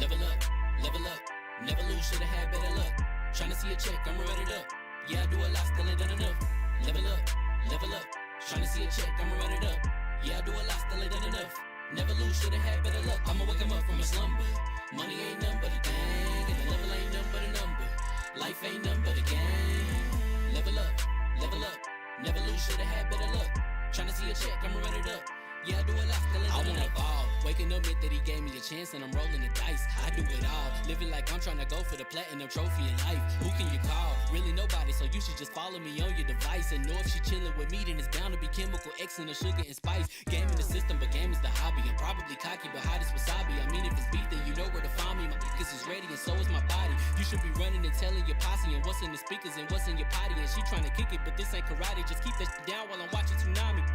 Level up, never lose, should've had better luck. Tryna see a check, I'ma run it up. Yeah, I do a lot, still ain't done enough. Level up, tryna see a check, I'ma run it up. Yeah, I do a lot, still ain't done enough. Never lose, should've had better luck. I'ma wake 'em up from a slumber. Money ain't nothing but a thing, and the level ain't nothing but a number. Life ain't nothing but a game. Level up, never lose, should've had better luck. Tryna see a check, I'ma run it up. Yeah, I do a lot, still ain't done enough. I wanna evolve, waking up meant that he gave me a chance and I'm rolling the dice. I do it all, living like I'm trying to go for the platinum trophy in life. Who can you call? Really nobody, so you should just follow me on your device. And know if she chilling with me, then it's bound to be chemical X and the sugar and spice. Game in the system, but game is the hobby. I'm probably cocky, but hot as wasabi. I mean, if it's beef, then you know where to find me. My niggas is ready and so is my body. You should be running and telling your posse and what's in the speakers and what's in your potty. And she trying to kick it, but this ain't karate. Just keep that shit down while I'm watching Tsunami.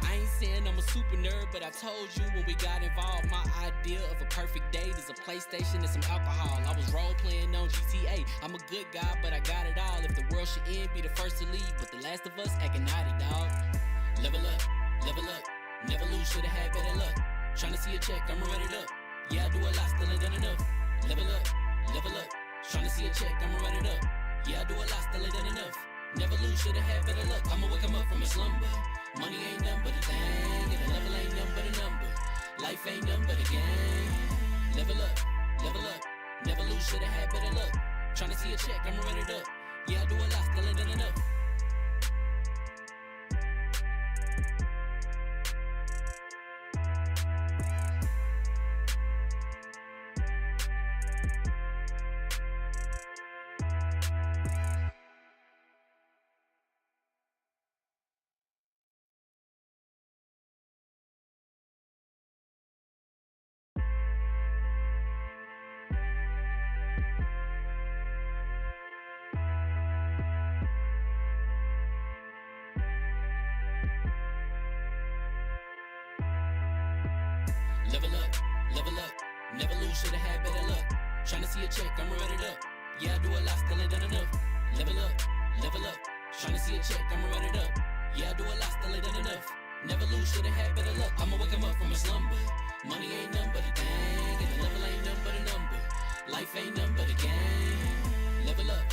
I ain't saying I'm a super nerd, but I told you when we got involved, my idea of a perfect date is a PlayStation and some alcohol. I was role playing on GTA. I'm a good guy, but I got it all. If the world should end, be the first to leave, but the last of us acting naughty, dog. Level up, never lose, should've had better luck. Tryna see a check, I'ma run it up. Yeah, I do a lot, still ain't done enough. Level up, tryna see a check, I'ma run it up. Yeah, I do a lot, still ain't done enough. Never lose, should've had better luck. I'ma wake 'em up from a slumber. Money ain't nothing but a thing, and the level ain't nothing but a number. Life ain't nothing but a game. Level up, never lose, should've had better luck. Tryna see a check, I'ma run it up. Yeah, I do a lot, still ain't done enough. Level up, never lose, should've had better luck. Tryna see a check, I'ma run it up. Yeah, I do a lot, still ain't done enough. Level up, tryna see a check, I'ma run it up. Yeah, I do a lot, still ain't done enough. Never lose, should've had better luck. I'ma wake 'em up from a slumber. Money ain't nothing but a thing, and the level ain't nothing but a number. Life ain't nothing but a game. Level up,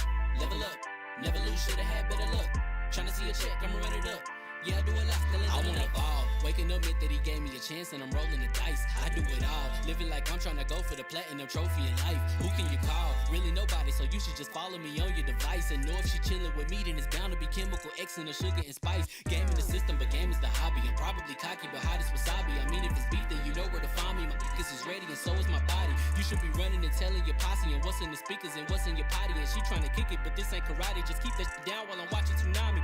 never lose, should've had better luck. Tryna see a check, I'ma run it up. Yeah, I do a lot, still ain't done enough. I wanna evolve, waking up meant that he gave me a chance and I'm rolling the dice. I do it all, living like I'm trying to go for the platinum trophy in life. Who can you call? Really nobody, so you should just follow me on your device. And know if she chilling with me, then it's bound to be chemical X and the sugar and spice. Game in the system, but game is the hobby. I'm probably cocky, but hot as wasabi. I mean, if it's beef, then you know where to find me. My niggas is ready and so is my body. You should be running and telling your posse and what's in the speakers and what's in your potty. And she trying to kick it, but this ain't karate. Just keep that shit down while I'm watching Tsunami.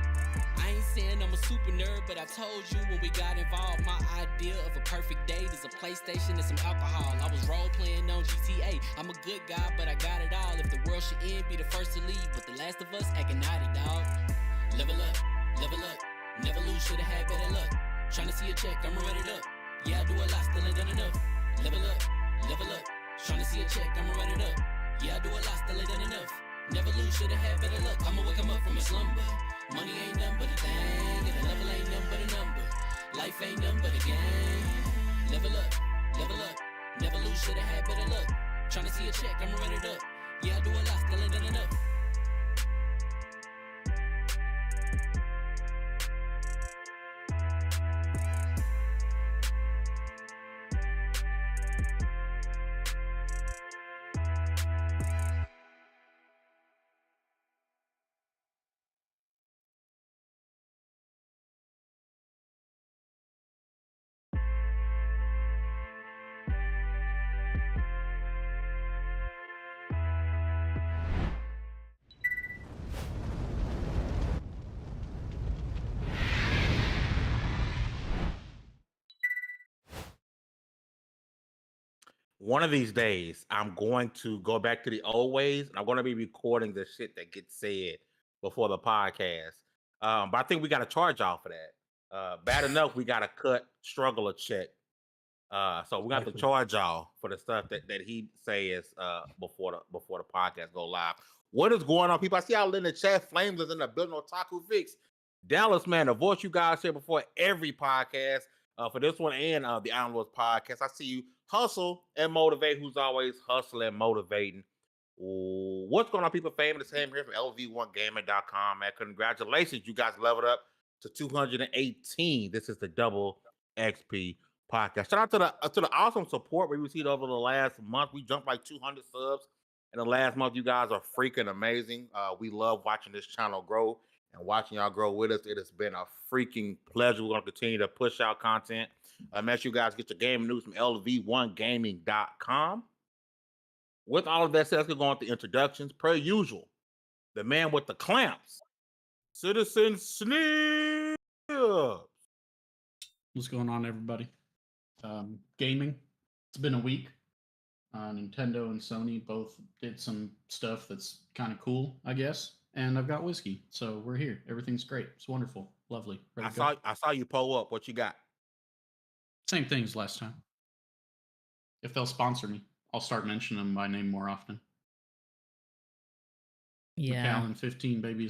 I ain't saying I'm a super nerd, but I told you when we got involved, my idea of a perfect date is a PlayStation and some alcohol. I was role playing on GTA. I'm a good guy, but I got it all. If the world should end, be the first to leave, but the last of us acting naughty, dog. Level up, never lose, should've had better luck. Tryna see a check, I'ma run it up. Yeah, I do a lot, still ain't done enough. Level up, tryna see a check, I'ma run it up. Yeah, I do a lot, still ain't done enough. Never lose, should've had better luck. I'ma wake 'em up from a slumber. Money ain't nothing but a thing, and the level ain't nothing but a number. Life ain't nothing but a game. Level up, never lose, should've had better luck. Tryna see a check, I'ma run it up. Yeah, I do a lot, still ain't done enough. One of these days, I'm going to go back to the old ways, and I'm going to be recording the shit that gets said before the podcast. But I think we got to charge y'all for that. Bad enough, we got to cut Struggle a check. So we got to charge y'all for the stuff that he says before the podcast go live. What is going on, people? I see y'all in the chat. Flames is in the building. Otaku Fix. Dallas, man, the voice you guys hear before every podcast. For this one and the Island Wars podcast. I see you. hustle and motivate, who's always hustling and motivating. Ooh, what's going on, people? Fame the same here from LV1Gaming.com, man. Congratulations, you guys leveled up to 218. This is the Double XP podcast. Shout out to the awesome support we received over the last month. We jumped like 200 subs in the last month. You guys are freaking amazing. We love watching this channel grow and watching y'all grow with us. It has been a freaking pleasure. We're going to continue to push out content. Make sure you guys get your gaming news from LV1Gaming.com. With all of that said, let's go on to introductions. Per usual, the man with the clamps, Citizen Sneak. What's going on, everybody? Gaming. It's been a week. Nintendo and Sony both did some stuff that's kind of cool, I guess. And I've got whiskey, so we're here. Everything's great. It's wonderful, lovely. I saw you pull up. What you got? Same thing as last time. If they'll sponsor me, I'll start mentioning them by name more often. Yeah. Macallan 15, baby.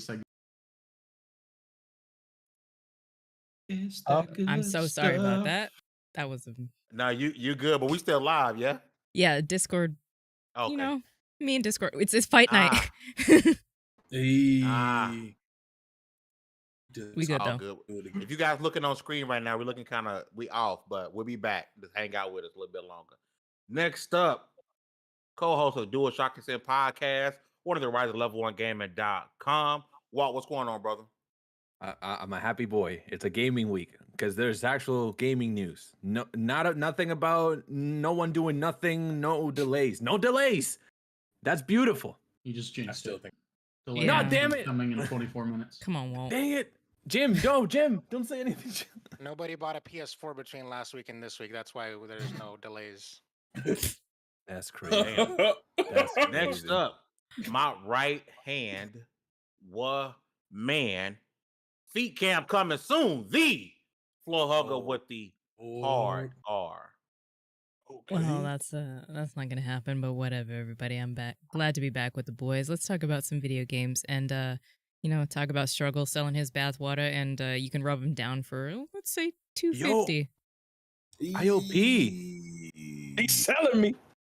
It's I'm so sorry about that. That was No, you good, but we still live, yeah? yeah, Discord. Okay. You know, me and Discord. It's fight night. Hey. We good though. Good. If you guys looking on screen right now, we're looking we off, but we'll be back. Just hang out with us a little bit longer. Next up, co-host of Dual Shock and podcast, one of the writers of Level1Gaming.com. Walt, what's going on, brother? I'm a happy boy. It's a gaming week because there's actual gaming news. Nothing about no one doing nothing. No delays. No delays. That's beautiful. You just jinxed it. Yeah. No, damn it. Coming in 24 minutes. Come on, Walt. Dang it. Jim, go, Jim. Don't say anything. Nobody bought a PS4 between last week and this week. That's why there's no delays. That's crazy. That's next up, my right hand man. Feet camp coming soon. The floor hugger with the hard R. Okay. Well, that's not gonna happen, but whatever, everybody. I'm back. Glad to be back with the boys. Let's talk about some video games and talk about Struggle selling his bathwater, and you can rub him down for let's say $250. IOP. He's selling me.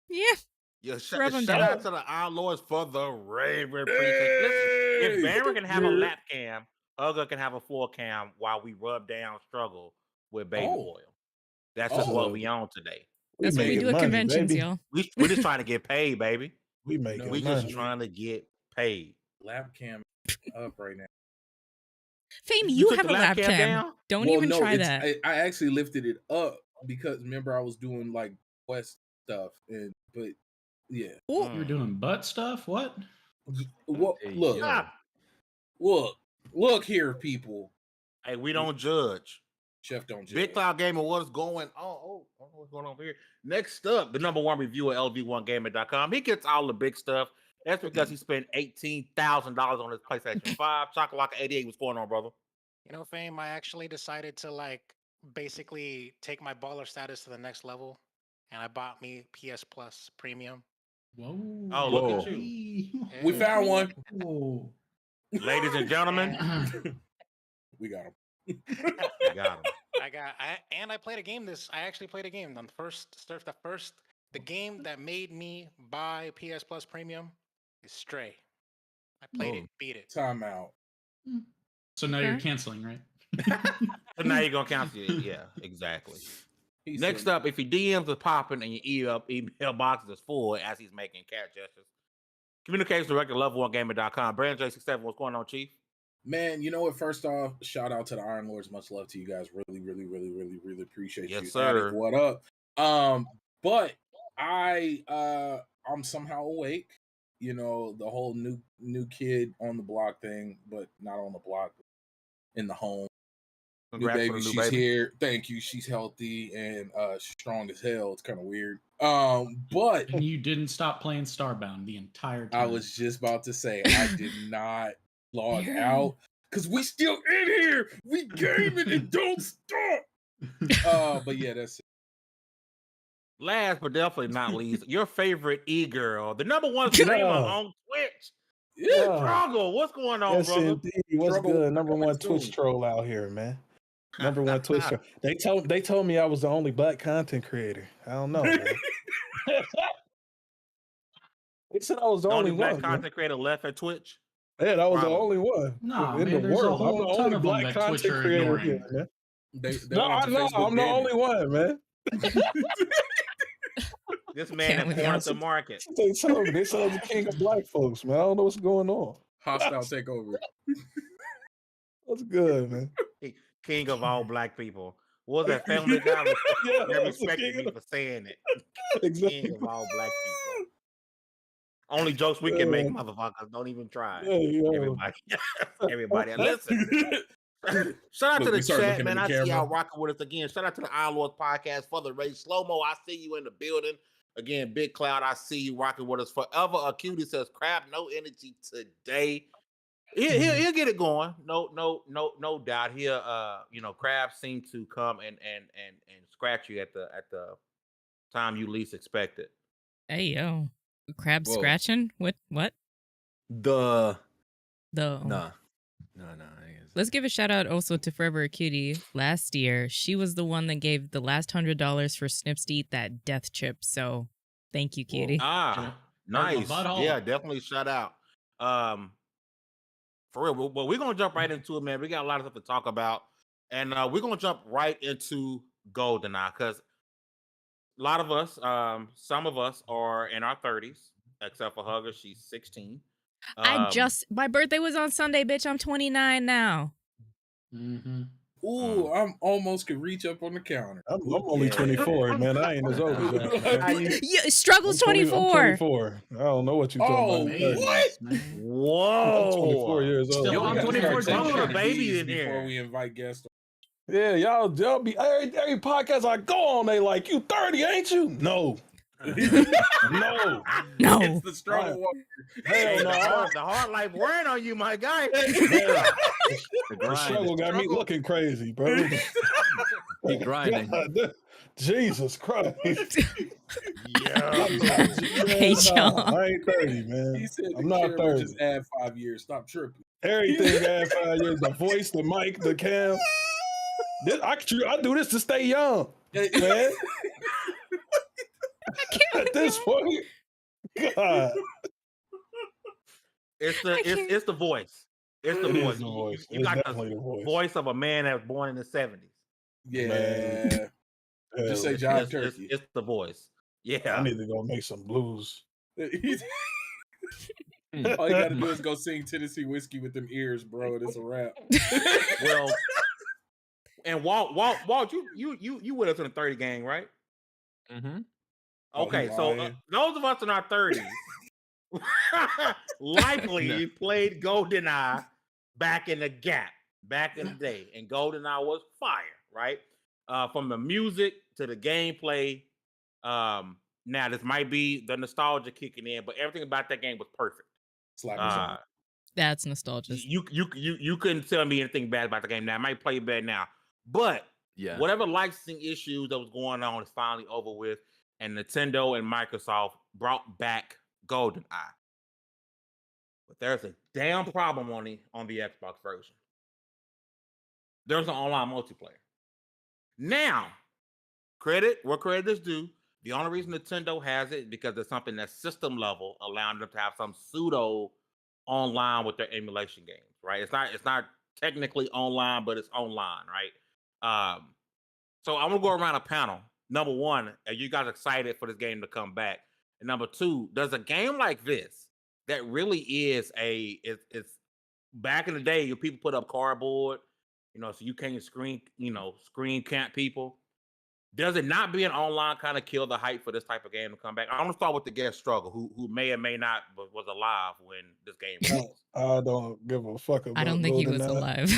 Yeah. Shout out to the Iron Lords for the rave. If Baron can have a lap cam, Hugger can have a floor cam while we rub down Struggle with baby oil. That's just what we on today. That's what we do at conventions, baby. Y'all. We're just trying to get paid, baby. We just trying to get paid. Lap cam up right now. Fame, you have a lap cam. Down? Don't even try that. I actually lifted it up because remember I was doing like West stuff, but yeah. You were doing butt stuff? What? Look here, people. Hey, we don't judge. Chef don't judge. Big Cloud Gamer, what's going on? What's going on here? Next up, the number one reviewer, LV1Gaming.com. He gets all the big stuff. That's because he spent $18,000 on his PlayStation 5. Chocolate 88, what's going on, brother? You know, Fame, I actually decided to basically take my baller status to the next level, and I bought me PS Plus Premium. Whoa! Oh, look at you. Yeah. We found one. Whoa. Ladies and gentlemen, we got him. We got him. I played a game. I actually played a game. The game that made me buy PS Plus Premium is Stray. I played it, beat it. Time out. So now you're canceling, right? So now you're gonna cancel it. Yeah, exactly. Next up, if your DMs are popping and your email box is full as he's making cat gestures, communications director Level1Gaming.com. Brandon J67, what's going on, Chief? Man, you know what? First off, shout out to the Iron Lords. Much love to you guys. Really, really, really, really, really appreciate you. Yes, sir. What up? But I'm somehow awake. You know, the whole new kid on the block thing, but not on the block, in the home. Congrats new baby, she's baby. Here. Thank you. She's healthy and strong as hell. It's kind of weird. But and you didn't stop playing Starbound the entire time. I was just about to say I did not log out because we still in here. We gaming and don't stop. But yeah, that's it. Last but definitely not least, your favorite e-girl, the number one streamer on Twitch. Yeah. Struggle. What's going on, brother? Indeed. What's Struggle good? Number one soon. Twitch troll out here, man. Remember when Twitch? They told me I was the only black content creator. I don't know, man. They said I was the only black one. content creator left at Twitch. Yeah, I was the Probably. only one Nah, in man, the there's a world. I'm the whole ton only of them black that Twitch content are creator here, ignoring. man. They No, went I to know. Facebook I'm the only Gaming. one, man. This man Can't has with cornered y'all. the market. They told me. They said I'm the king of black folks, man. I don't know what's going on. Hostile takeover. What's good, man? King of all black people. What was that Family Guy? Yeah, Never that's the respected king me of for saying it. Exactly. King of all black people. Only jokes we can make, motherfuckers. Don't even try. Everybody. Everybody. Listen. Shout out Look, to we the started chat, looking man. at I the see y'all camera. rocking with us again. Shout out to the Iron Lords podcast for the race. Slow-mo, I see you in the building. Again, Big Cloud, I see you rocking with us forever. A cutie says, crap, no energy today. He'll get it going. No doubt. He'll Crab seemed to come and scratch you at the time you least expected. Hey yo, crab Whoa. scratching? What? The The no. Let's give a shout out also to Forever a Cutie. Last year, she was the one that gave the last $100 for Snips to eat that death chip. So, thank you, Cutie. Ah, nice. Yeah, definitely shout out. For real, but we're gonna jump right into it, man. We got a lot of stuff to talk about, and we're gonna jump right into GoldenEye because a lot of us, some of us are in our 30s, except for Hugger, she's 16. My birthday was on Sunday, bitch. I'm 29 now. Mm-hmm. Ooh, I'm almost could reach up on the counter. I'm only 24, man. I ain't as old as that. Struggle's 24. I'm 24. I don't know what you're talking about. What? Whoa! I'm 24 years old. Yo, I'm 24. Don't put a baby in before here. we invite guests. Yeah, y'all be every podcast I go on, they like, you 30, ain't you? No. No. It's the struggle. Hell no. The hard life wearing on you, my guy. The struggle got me looking crazy, bro. He grinding. God, Jesus Christ. Hey, y'all. I ain't 30, man. He said I'm not 30. Just add 5 years. Stop tripping. Everything add 5 years. The voice, the mic, the cam. I do this to stay young, man. At this point, God. It's the voice. It's the voice. You got the voice of a man that was born in the 70s. Yeah. Just say John Turkey. It's the voice. Yeah. I need to go make some blues. All you gotta do is go sing Tennessee Whiskey with them ears, bro. And it's a wrap. Well, and Walt, you with us in the 30 gang, right? Mm-hmm. Okay, so those of us in our 30s likely played GoldenEye back in the gap, back in the day, and GoldenEye was fire, right? From the music to the gameplay. Now this might be the nostalgia kicking in, but everything about that game was perfect. That's nostalgia. You couldn't tell me anything bad about the game. Now I might play bad now, but whatever licensing issues that was going on is finally over with. And Nintendo and Microsoft brought back GoldenEye. But there's a damn problem on the Xbox version. There's an online multiplayer. Now, credit where credit is due. The only reason Nintendo has it is because it's something that's system level, allowing them to have some pseudo online with their emulation games, right? It's not technically online, but it's online, right? So I'm gonna go around a panel. Number one, are you guys excited for this game to come back? And number two, does a game like this that really is it's back in the day, people put up cardboard, so you can't screen camp people. Does it not being online kind of kill the hype for this type of game to come back? I want to start with the guest struggle, who may or may not was alive when this game released. I don't give a fuck about I don't think he was alive.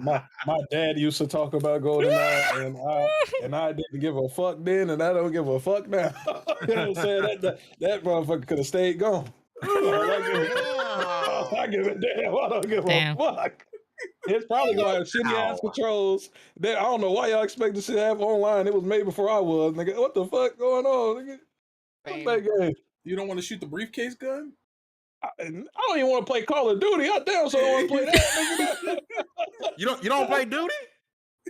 My dad used to talk about GoldenEye, and I didn't give a fuck then, and I don't give a fuck now. You know what I'm saying? That motherfucker could have stayed gone. I give a damn. I don't give a fuck. It's probably gonna have shitty ass controls. I don't know why y'all expect this shit to have online. It was made before I was, nigga. What the fuck going on, nigga? What's that game? You don't want to shoot the briefcase gun? I don't even want to play Call of Duty. I damn so don't want to play that. You don't play Duty?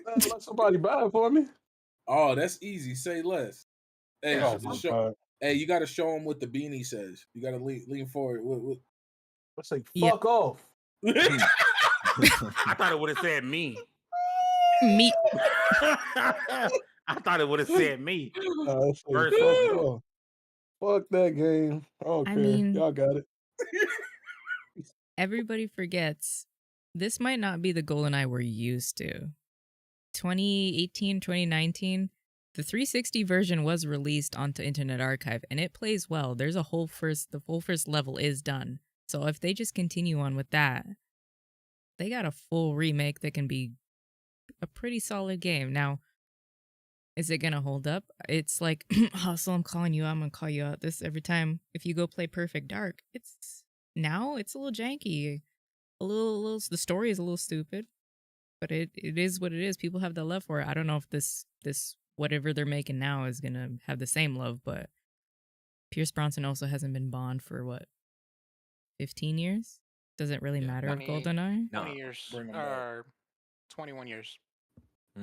Let somebody buy it for me. Oh, that's easy. Say less. Hey, Oh my God. hey, you got to show him what the beanie says. You got to lean forward. Let's say Yeah. fuck off. I thought it would have said me. Me. I thought it would have said me. Let's say First fuck one. off. Fuck that game. I don't I care. mean- Y'all got it. Everybody forgets this might not be the GoldenEye we're used to. 2018, 2019, the 360 version was released onto Internet Archive and it plays well. There's the whole first level is done. So if they just continue on with that, they got a full remake that can be a pretty solid game. Now, is it going to hold up? It's like, Hustle, I'm calling you out. I'm going to call you out this every time. If you go play Perfect Dark, it's a little janky. The story is a little stupid, but it is what it is. People have the love for it. I don't know if this whatever they're making now is going to have the same love, but Pierce Bronson also hasn't been Bond for what, 15 years? Does it really matter of 20 GoldenEye? 20 years Bring 'em back. or 21 years.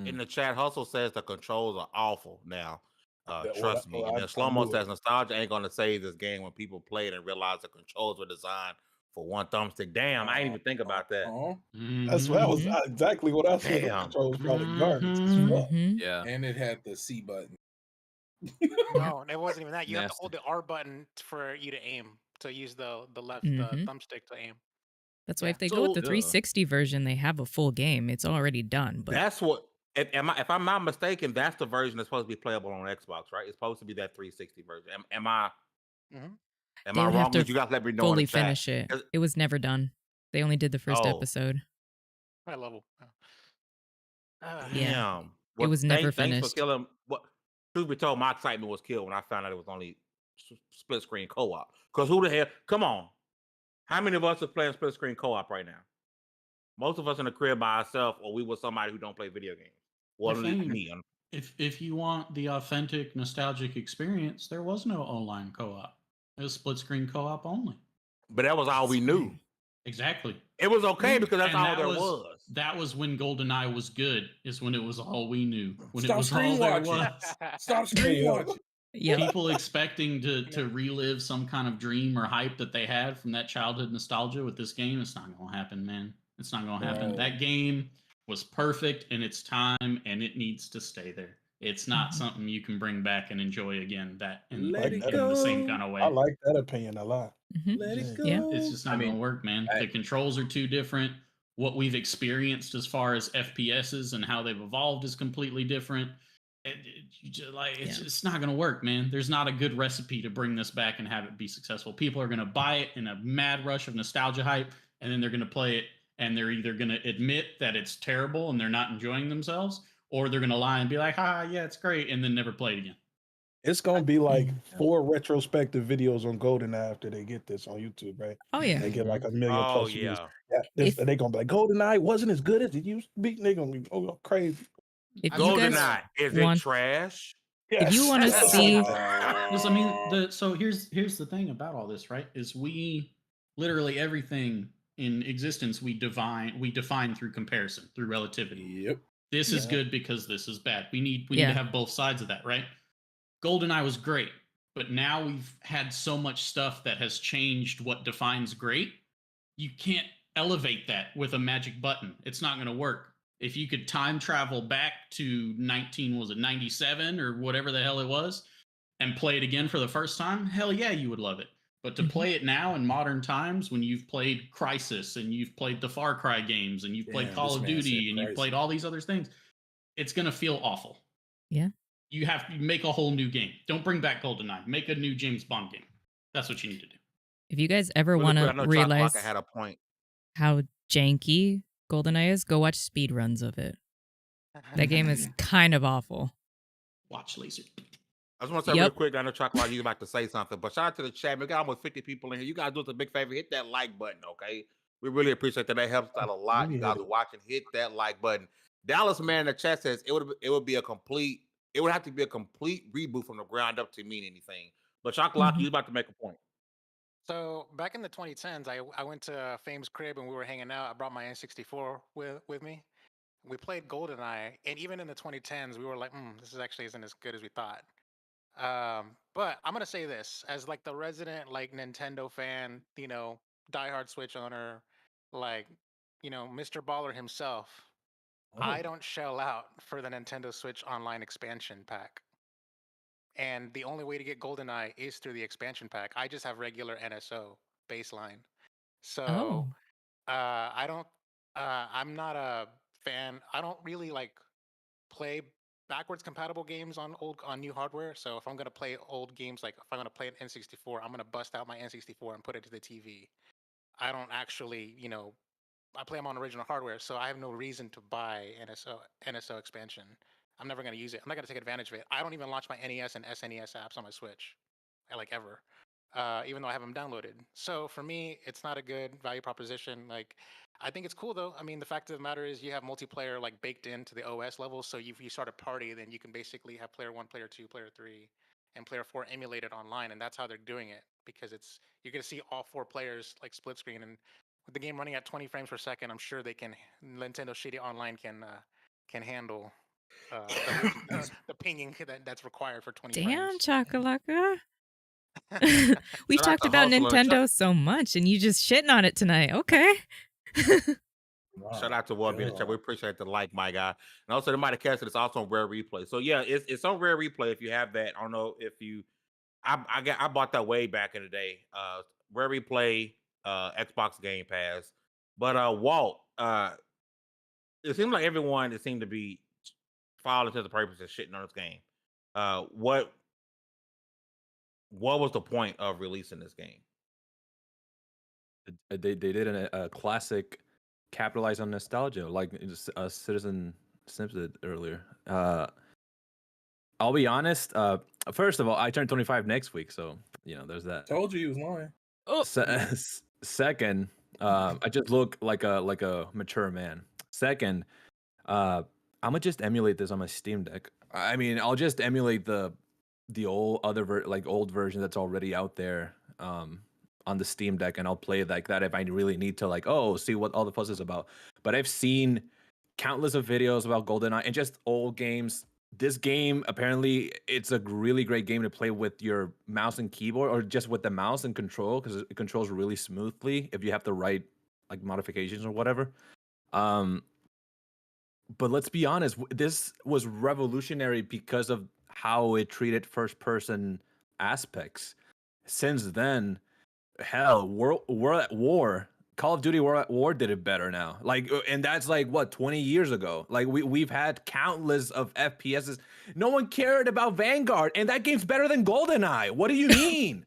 In the chat, Hustle says the controls are awful now. That- Trust well, me. I- And then I Slow-Mo knew it. says nostalgia ain't gonna save this game when people play it and realize the controls were designed for one thumbstick. Damn, I didn't even think about that. That was exactly what I said. The Damn. controls probably garbage. as Mhm. fuck. Mhm. Yeah. And it had the C button. No, it wasn't even that. You have to Nasty. hold the R button for you to aim. To use the left Mhm. the thumbstick to aim. That's why Yeah. if they go with the So- 360 version, they have a full game. It's already done. But That's what. If I'm not mistaken, that's the version that's supposed to be playable on Xbox, right? It's supposed to be that 360 version. Am I? Mhm. Am They I would have wrong? to You guys let me know in fully the chat. finish it. 'Cause- It was never done. They only did the first Oh. episode. High level. Yeah. Damn. It was never Thanks for finished. killing. What? Truth be told, my excitement was killed when I found out it was only split screen co-op. Because who the hell? Come on. How many of us are playing split screen co-op right now? Most of us in the crib by ourselves, or we with somebody who don't play video games. Well, The thing- me. If you want the authentic nostalgic experience, there was no online co-op. It was split screen co-op only. But that was all we knew. Exactly. It was okay because that's And all there was. That was when GoldenEye was good. Is when it was all we knew. When Stop it was all screen there watching. was. Stop screen Yeah. watching. Yeah. People expecting to relive some kind of dream or hype that they had from that childhood nostalgia with this game, it's not going to happen, man. It's not going to happen. Right. That game was perfect in its time, and it needs to stay there. It's not something you can bring back and enjoy again in Let in it the same go. kind of way. I like that opinion a lot. Mhm. Let it go. Yeah. It's just not I going mean, to work, man. I- The controls are too different. What we've experienced as far as FPSs and how they've evolved is completely different. It's just not going to work, man. There's not a good recipe to bring this back and have it be successful. People are going to buy it in a mad rush of nostalgia hype, and then they're going to play it, and they're either going to admit that it's terrible and they're not enjoying themselves, or they're going to lie and be like, yeah, it's great, and then never play it again. It's gonna be like 4 retrospective videos on GoldenEye after they get this on YouTube, right? Oh yeah. They get like 1 million Oh plus views. yeah. They're gonna be like, GoldenEye wasn't as good as it used to be. They're gonna be crazy. If you guys GoldenEye, is want- it trash? If you want to Yes. see, Because I mean, so here's the thing about all this, right? Is we literally everything in existence we define through comparison, through relativity. Yep. This is Yeah. good because this is bad. We need Yeah. to have both sides of that, right? GoldenEye was great, but now we've had so much stuff that has changed what defines great. You can't elevate that with a magic button. It's not going to work. If you could time travel back to 97 or whatever the hell it was and play it again for the first time, hell yeah, you would love it. But to Mhm. play it now in modern times, when you've played Crysis and you've played the Far Cry games and you've played Damn, Call this of man Duty said and you've Crysis. played all these other things, it's going to feel awful. Yeah. You have to make a whole new game. Don't bring back GoldenEye. Make a new James Bond game. That's what you need to do. if you guys ever Really want quick, I to know Chocolate realize Blocker had a point. how janky GoldenEye is, go watch speed runs of it. That game is kind of awful. Watch laser. I just want to say real Yep. quick, I know Chocolate Blocker, you about to say something, but shout out to the chat. We got almost 50 people in here. You guys do us a big favor. Hit that like button, okay? We really appreciate that. That helps out a lot. You guys are watching. Hit that like button. Dallas Man in the chat says it would have to be a complete reboot from the ground up to mean anything. But Chocolate, Mhm. you about to make a point. So back in the 2010s, I went to Fame's crib and we were hanging out. I brought my N64 with me. We played GoldenEye, and even in the 2010s, we were like, "This is actually isn't as good as we thought." But I'm gonna say this as like the resident like Nintendo fan, diehard Switch owner, like Mr. Baller himself. I Oh, don't shell out for the Nintendo Switch Online expansion pack. And the only way to get GoldenEye is through the expansion pack. I just have regular NSO baseline. So Oh. I don't I'm not a fan. I don't really like play backwards compatible games on new hardware. So if I'm gonna play old games, like if I'm gonna play an N64, I'm gonna bust out my N64 and put it to the TV. I don't actually, I play them on original hardware, so I have no reason to buy NSO expansion. I'm never gonna use it. I'm not gonna take advantage of it. I don't even launch my NES and SNES apps on my Switch, like ever, even though I have them downloaded. So for me, it's not a good value proposition. Like, I think it's cool though. I mean, the fact of the matter is, you have multiplayer like baked into the OS level. So if you start a party, then you can basically have player one, player two, player three, and player four emulated online, and that's how they're doing it because you're gonna see all four players like split screen and with the game running at 20 frames per second, I'm sure they can. Nintendo Shitty Online can handle the pinging that's required for 20 Damn, frames. Chakalaka. We've Shout out talked to about Hustle in the chat. Nintendo so much, and you just shitting on it tonight. Okay. Shout out to Warby in the chat. We appreciate the like, my guy. And also, the might have casted it's also on Rare Replay. So yeah, it's on Rare Replay if you have that. I don't know if you. I bought that way back in the day. Rare Replay, Xbox Game Pass. But Walt, it seems like everyone it seemed to be falling to the purpose of shitting on this game. What was the point of releasing this game? They did a classic capitalize on nostalgia, like Citizen Snips did earlier. I'll be honest. First of all, I turn 25 next week, so there's that. Told you he was lying. Oh. Second, I just look like a mature man. Second, I'm gonna just emulate this on my Steam Deck. I mean, I'll just emulate the old old version that's already out there on the Steam Deck, and I'll play it like that if I really need to see what all the fuss is about. But I've seen countless of videos about GoldenEye and just old games. This game, apparently, it's a really great game to play with your mouse and keyboard, or just with the mouse and control, because it controls really smoothly if you have the right modifications or whatever. But let's be honest, this was revolutionary because of how it treated first-person aspects. Since then, hell, we're at war. Call of Duty War at War did it better now. And that's 20 years ago. We've had countless of FPSs. No one cared about Vanguard, and that game's better than GoldenEye. What do you mean?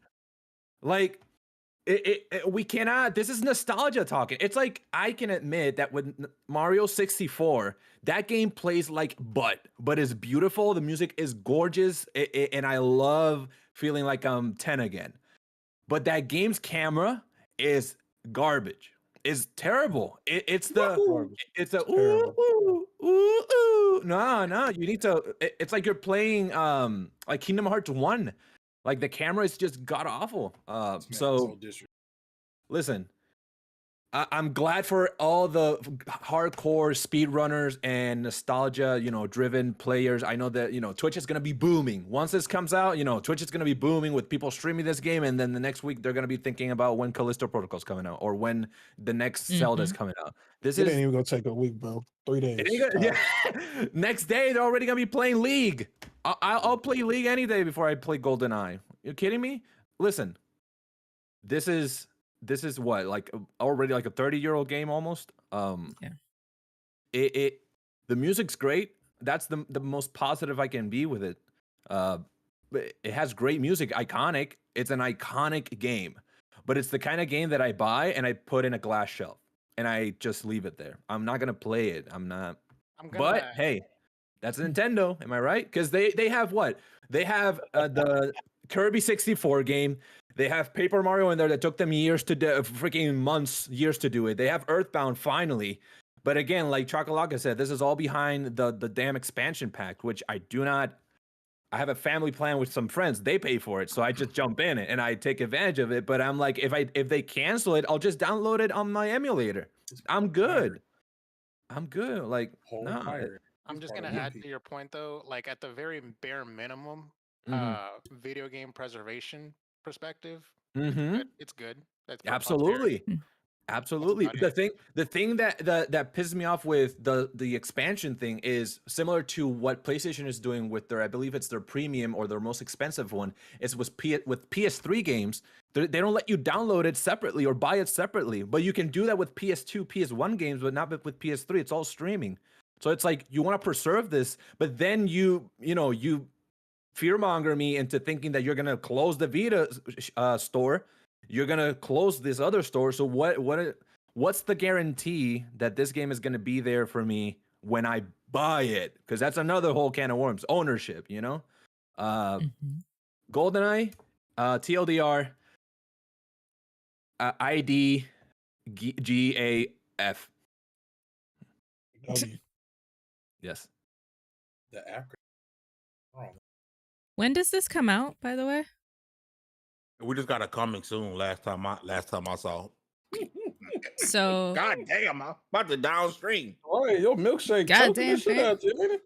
We cannot. This is nostalgia talking. It's like, I can admit that with Mario 64, that game plays like but it's beautiful. The music is gorgeous, and I love feeling like I'm 10 again. But that game's camera is garbage. It's terrible. It's a ooh. No. You need to. It's like you're playing like Kingdom Hearts 1. Like, the camera is just god awful. Listen, I'm glad for all the hardcore speedrunners and nostalgia, driven players. I know that, Twitch is going to be booming. Once this comes out, Twitch is going to be booming with people streaming this game. And then the next week, they're going to be thinking about when Callisto Protocol's coming out, or when the next Zelda's coming out. It ain't even going to take a week, bro. 3 days. Next day, they're already going to be playing League. I'll play League any day before I play GoldenEye. You kidding me? Listen, this is what, already a 30-year-old game almost. The music's great. That's the most positive I can be with it. It has great music, iconic. It's an iconic game, but it's the kind of game that I buy and I put in a glass shelf and I just leave it there. I'm not gonna play it. But hey, that's Nintendo. Am I right? Because they have what? They have the Kirby 64 game. They have Paper Mario in there that took them years to do, years to do it. They have Earthbound finally. But again, like Chakalaka said, this is all behind the damn expansion pack, which I do not I have a family plan with some friends. They pay for it, so I just jump in it and I take advantage of it. But I'm like, if they cancel it, I'll just download it on my emulator. I'm good. I'm good. Like, Whole no. pirate. I'm He's just part gonna of add MP. to your point though, like at the very bare minimum, video game preservation perspective, Mm-hmm. it's good. That's for Absolutely. Mm. Absolutely. about it. The thing that pisses me off with the expansion thing is similar to what PlayStation is doing with their, I believe it's their premium or their most expensive one. Is with PS3 games. They don't let you download it separately or buy it separately, but you can do that with PS2, PS1 games, but not with PS3. It's all streaming. So it's like you want to preserve this, but then you fearmonger me into thinking that you're gonna close the Vita store. You're gonna close this other store. So what's the guarantee that this game is gonna be there for me when I buy it? Because that's another whole can of worms. Ownership, you know. Mhm. GoldenEye, TLDR, ID GAF. W. Yes. The acronym. Wrong. When does this come out, by the way? We just got a coming soon. Last time I saw. So God damn, I'm about to downstream. All right, your milkshake choking Goddamn, the shit fam. out you,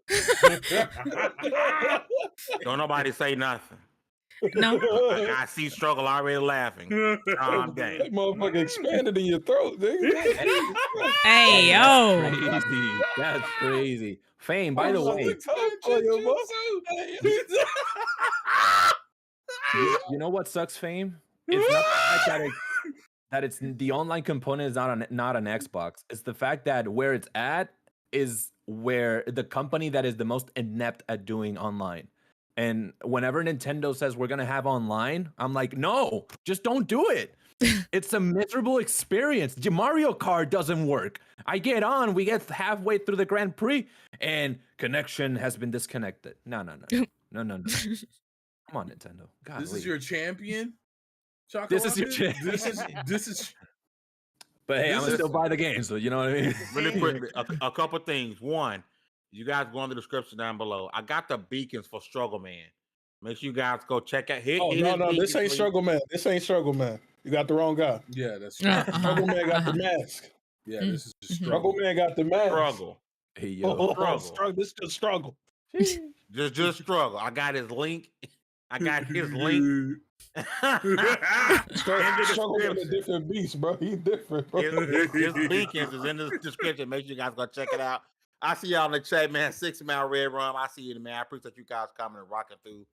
ain't Don't nobody say nothing. No. it? I see struggle already laughing. Calm down. That motherfucker expanded in your throat, nigga. Hey yo. Crazy. That's crazy. Fame, by the way, you know what sucks, Fame? It's not the fact that it's the online component is not an Xbox. It's the fact that where it's at is where the company that is the most inept at doing online. And whenever Nintendo says we're gonna have online, I'm like, no, just don't do it. It's a miserable experience. Mario Kart doesn't work. I get on, we get halfway through the Grand Prix, and connection has been disconnected. No. Come on, Nintendo. God, This is your champion. This is your Chocolate? This is. But hey, This I'm gonna is- still buy the game, so you know what I mean. Really quickly, a couple things. One, you guys go in the description down below. I got the beacons for Struggle Man. Make sure you guys go check out. Oh no, this ain't Struggle Man. This ain't Struggle Man. You got the wrong guy. Yeah, that's Struggle Man got the mask. Yeah, this is just Struggle Man got the mask. Struggle. Hey yo, Struggle. This is just struggle. Just struggle. I got his link. I got his link. Struggle Man a different beast, bro. He's different, bro. His beacons is in the description. Make sure you guys go check it out. I see y'all in the chat, man. 6 mile red rum. I see you, man. I appreciate you guys coming and rocking through.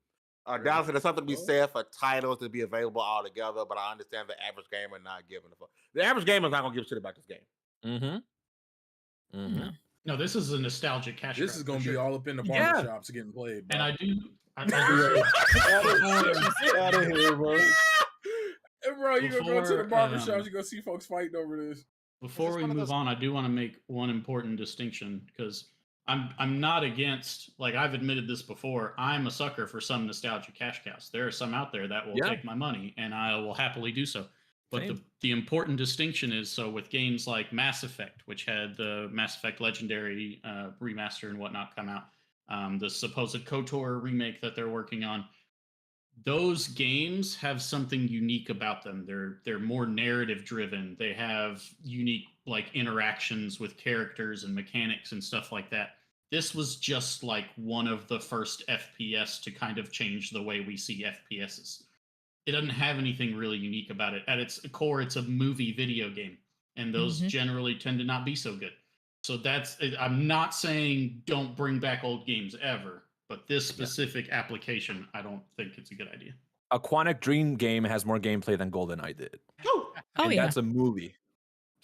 Dallas, there's something to be said for titles to be available all together, but I understand the average gamer not giving a fuck. The average gamer is not gonna give a shit about this game. No, this is a nostalgic cash grab. This is gonna for be sure. all up in the Yeah. barbershops getting played. Bro. And I do. Get out of here, bro. And bro, you gonna go to the Before, barbershops, you gonna see folks fighting over this. Before Is this we one of move those- on, I do want to make one important distinction because I'm not against, like I've admitted this before, I'm a sucker for some nostalgia cash cows. There are some out there that will Yeah. take my money and I will happily do so. But Same. the important distinction is, so with games like Mass Effect, which had the Mass Effect Legendary remaster and whatnot come out, the supposed KOTOR remake that they're working on, those games have something unique about them. They're more narrative driven. They have unique like interactions with characters and mechanics and stuff like that. This was just like one of the first FPS to kind of change the way we see FPSs. It doesn't have anything really unique about it. At its core, it's a movie video game, and those generally tend to not be so good. So I'm not saying don't bring back old games ever, but this specific application, I don't think it's a good idea. A Quantic Dream game has more gameplay than GoldenEye did. Oh And yeah. that's a movie.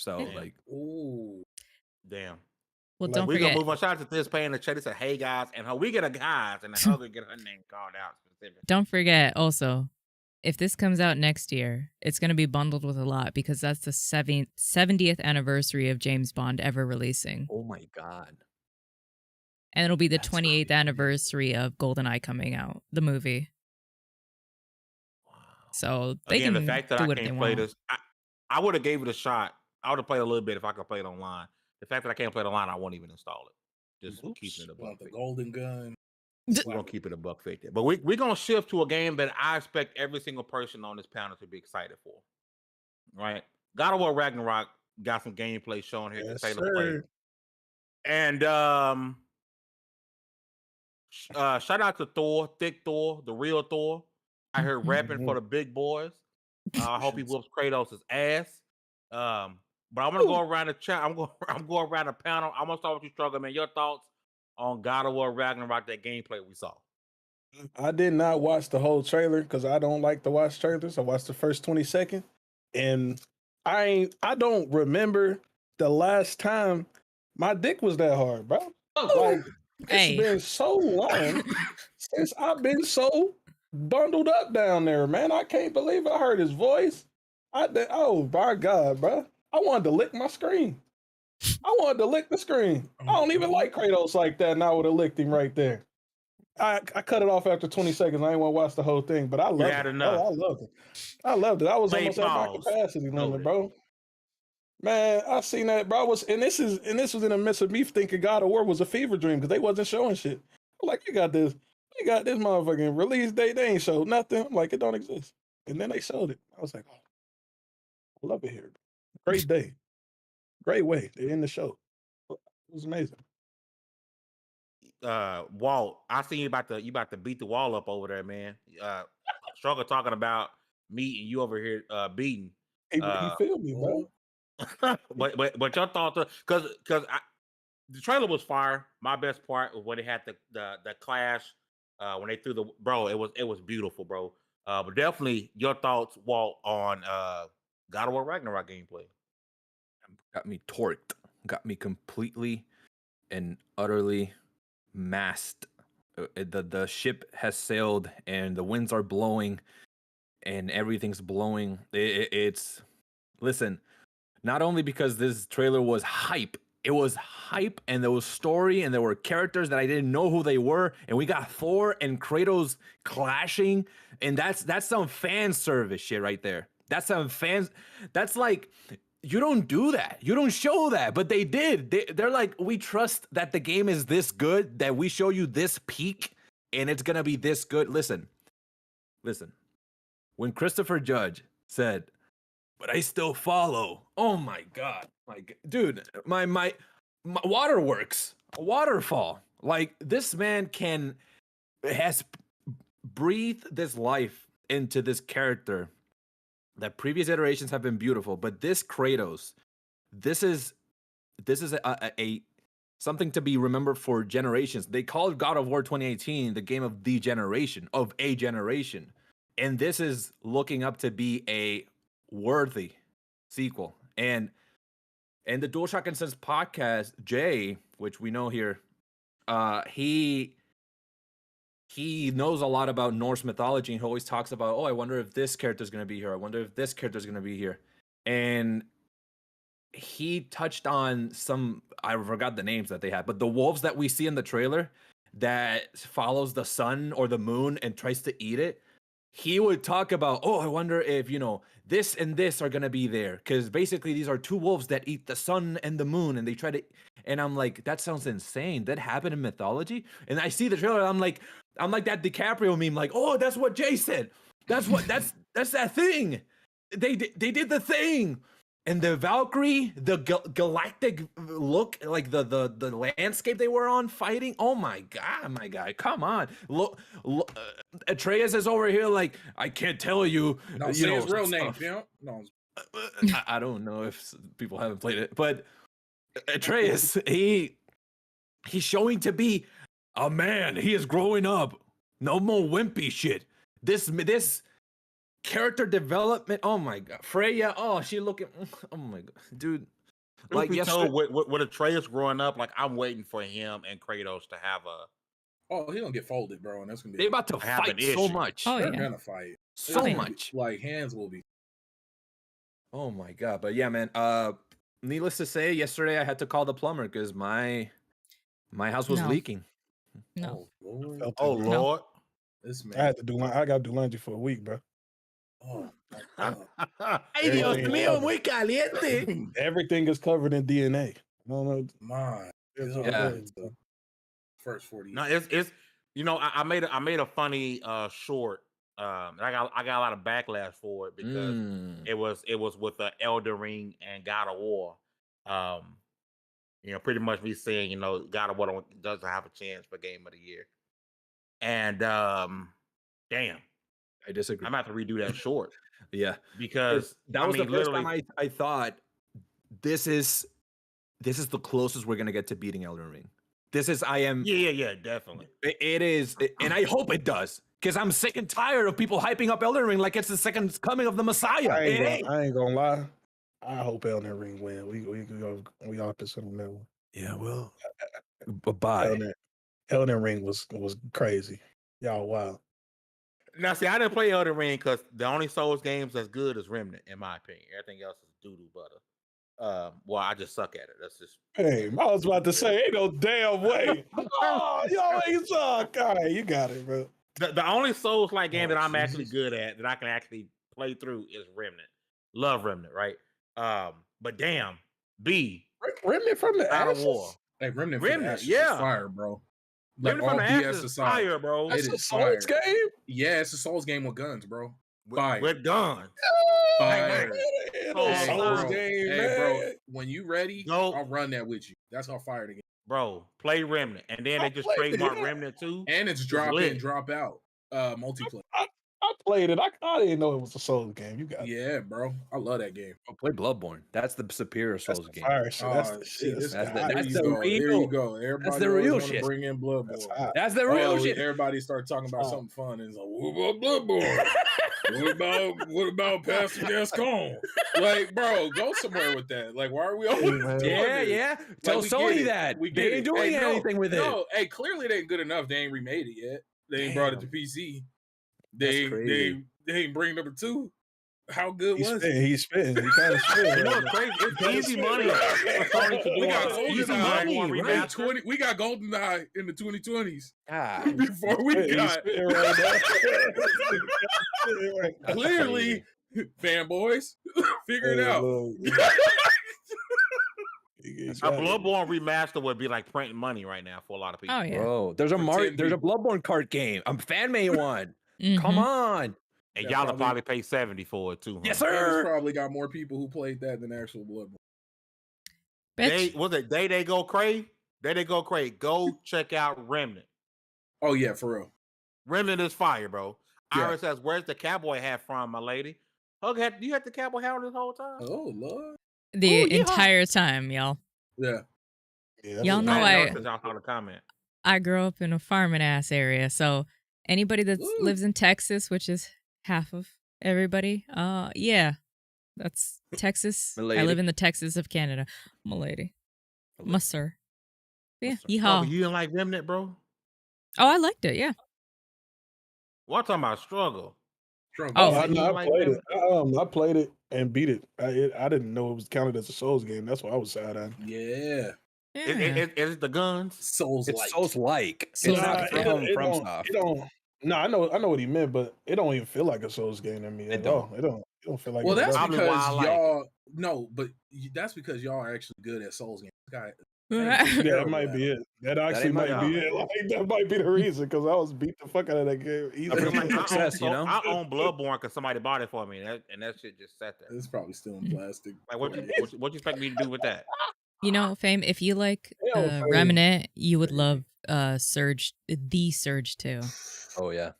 So Yeah. like, Ooh. Damn. Well, Like, don't We're forget. gonna move on. Shout out to this pay in the chat. He said, "Hey guys," and we get a guys, and the other get her name called out specifically. Don't forget also, if this comes out next year, it's going to be bundled with a lot because that's the 70th anniversary of James Bond ever releasing. oh my god. And it'll be the That's 28th crazy. anniversary of GoldenEye coming out, the movie. So they Again, can the fact that do I what they can't play want. this, I would have gave it a shot. I would have played a little bit if I could play it online. The fact that I can't play it online, I won't even install it. Just Oops. keeping it above. Want the golden gun. We're gonna keep it $1.50. But we're gonna shift to a game that I expect every single person on this panel to be excited for. Right? God of War Ragnarok got some gameplay shown here to Taylor play. And shout out to Thor, Thick Thor, the real Thor. I heard rapping for the big boys. I hope he whoops Kratos' ass. But I'm gonna go around the chat. I'm going around the panel. I'm gonna start with you, Struggle, man. Your thoughts on God of War Ragnarok, that gameplay we saw? I did not watch the whole trailer because I don't like to watch trailers. I watched the first 20 seconds, and I don't remember the last time my dick was that hard, bro. Like it's been so long since I've been so bundled up down there, man. I can't believe I heard his voice. Oh my God, bro. I wanted to lick my screen. I wanted to lick the screen. I don't even like Kratos like that, and I would have licked him right there. I cut it off after 20 seconds. I ain't want to watch the whole thing, but I loved it. Enough. Oh, I loved it. I loved it. I was almost at my capacity limit, bro. Man, I seen that, bro. And this was in the midst of me thinking God of War was a fever dream because they wasn't showing shit. I'm like, you got this motherfucking release date. They ain't showed nothing. I'm like, it don't exist. And then they showed it. I was like, oh, I love it here. Great day. Great way. They end the show. It was amazing. Walt, I seen you about to beat the wall up over there, man. Struggle talking about me and you over here beating. He feel me, bro. but your thoughts, because the trailer was fire. My best part was when they had the clash, when they threw it was beautiful, bro. But definitely your thoughts, Walt, on God of War Ragnarok gameplay. Got me torqued. Got me completely and utterly masked. The ship has sailed and the winds are blowing and everything's blowing. It's listen, not only because this trailer was hype, it was hype and there was story and there were characters that I didn't know who they were, and we got Thor and Kratos clashing, and that's some fan service shit right there. That's some fans. That's like, you don't do that. You don't show that, but they did. They're like, we trust that the game is this good, that we show you this peak, and it's gonna be this good. Listen. When Christopher Judge said, "But I still follow," oh my God, dude, my waterworks, a waterfall. Like, this man has breathed this life into this character. That previous iterations have been beautiful, but this Kratos, this is a something to be remembered for generations. They called God of War 2018 the game of the generation, of a generation, and this is looking up to be a worthy sequel. And the DualShock and Sense podcast, Jay, which we know here, he knows a lot about Norse mythology, and he always talks about, oh, I wonder if this character is going to be here. I wonder if this character is going to be here. And he touched on some, I forgot the names that they had, but the wolves that we see in the trailer that follows the sun or the moon and tries to eat it. He would talk about, oh, I wonder if, this and this are going to be there. Because basically these are two wolves that eat the sun and the moon, and they try to, and I'm like, that sounds insane. That happened in mythology? And I see the trailer, I'm like that DiCaprio meme, like, oh, that's what Jay said. That's that thing. They did the thing. And the Valkyrie, the galactic look, like the landscape they were on fighting. Oh my God, come on. Look, Atreus is over here like, I can't tell you. No, say his real name, pimp. No. I don't know if people haven't played it, but Atreus, he's showing to be a man. He is growing up. No more wimpy shit. This character development. Oh my God, Freya. Oh, she looking. Oh my God, dude. Like, with Atreus growing up, like, I'm waiting for him and Kratos to have a. Oh, he gonna get folded, bro, and that's gonna be. They about to fight so much. Oh, they're gonna fight so much. Like, hands will be. Oh my God, but yeah, man. Needless to say, yesterday I had to call the plumber because my house was leaking. No. Oh Lord. This man. I got to do laundry for a week, bro. Oh. Ay, Dios mío, muy caliente. Everything is covered in DNA. I don't know. My. Yeah. First 40. No, it's You know, I made a funny short. And I got a lot of backlash for it because it was with Elden Ring and God of War. You know, pretty much me saying, you know, God of War doesn't have a chance for Game of the Year. And damn, I disagree. I'm about to redo that short. Yeah, because that was the first time I thought this is the closest we're gonna get to beating Elden Ring. This is yeah, definitely. It is, and I hope it does, because I'm sick and tired of people hyping up Elden Ring like it's the second coming of the Messiah. I ain't gonna lie. I hope Elden Ring win. We opposite on that one. Yeah, well, bye. Elden Ring was crazy. Y'all wow. Now, see, I didn't play Elden Ring because the only Souls games that's good is Remnant, in my opinion. Everything else is doo-doo butter. Well, I just suck at it. That's just. Hey, I was about to say, ain't no damn way. Oh, y'all ain't suck. All right, you got it, bro. The only Souls-like game that I'm actually good at, that I can actually play through, is Remnant. Love Remnant, right? But damn, Remnant from the God Ashes? of War. Hey, Remnant from the Ashes is fire, bro. Like, Remnant from the Ashes is fire, bro. That's a Souls game? Yeah, it's a Souls game with guns, bro. Fire. With guns. Fire. Souls game, hey, bro, when you ready, Go. I'll run that with you. That's how fire the game. Bro, play Remnant. And then they just trademark Remnant too. And it's drop in, drop out. Multiplayer. I played it. I didn't know it was a Souls game. You got it. Yeah, bro. I love that game. I'll play Bloodborne. That's the superior Souls game. Fire shit. That's the shit. That's the real. There you go. Everybody that's the real shit. Bring in Bloodborne. That's the real shit. Everybody start talking about something fun and it's like, what about Bloodborne? what about Pastor Gascon? Like, bro, go somewhere with that. Like, why are we all Yeah. Tell Sony that. They ain't doing anything with it. No, hey, clearly they ain't good enough. They ain't remade it yet. They ain't brought it to PC. They ain't bring number 2. How good was it? He's spitting. He kind of spitting. You know what's crazy? It's easy money for Sony to do. We got GoldenEye, right? We got GoldenEye in the 2020s. Ah, before we got clearly fanboys figure it out. A Bloodborne remaster would be like printing money right now for a lot of people. Oh yeah. Bro, there's a Bloodborne cart game. I'm fan made one. Come on. And y'all will probably pay 70 for it too. Huh? Yes, There's sir. probably got more people who played that than actual Bloodborne. They go crazy. Go check out Remnant. Oh yeah, for real. Remnant is fire, bro. Yeah. Iris says, "Where's the cowboy hat from, my lady?" Okay, you had the cowboy hat on this whole time. Oh Lord. The entire time, y'all. Yeah. Y'all know y'all saw the comment. I grew up in a farming ass area, so anybody that lives in Texas, which is half of everybody, yeah, that's Texas. I live in the Texas of Canada, my lady, my sir. Yeah, yeehaw. Oh, you didn't like Remnant, bro? Oh, I liked it. Yeah. What talking about struggle? Oh, I played it and beat it. I didn't know it was counted as a Souls game. That's why I was sad at. Yeah. Is it the guns? Souls-like. Souls-like. It's not from Soft. No, I know what he meant, but it don't even feel like a Souls game to me at all. It don't feel like. Well, that's because y'all. It. No, but that's because y'all are actually good at Souls games. Yeah, that might be it. That actually might be it. Like, that might be the reason because I was beat the fuck out of that game. I own Bloodborne because somebody bought it for me, and that shit just sat there. It's probably still in plastic. Like, what you expect me to do with that? You know, Fame, if you like Remnant, you would love Surge 2. Oh yeah.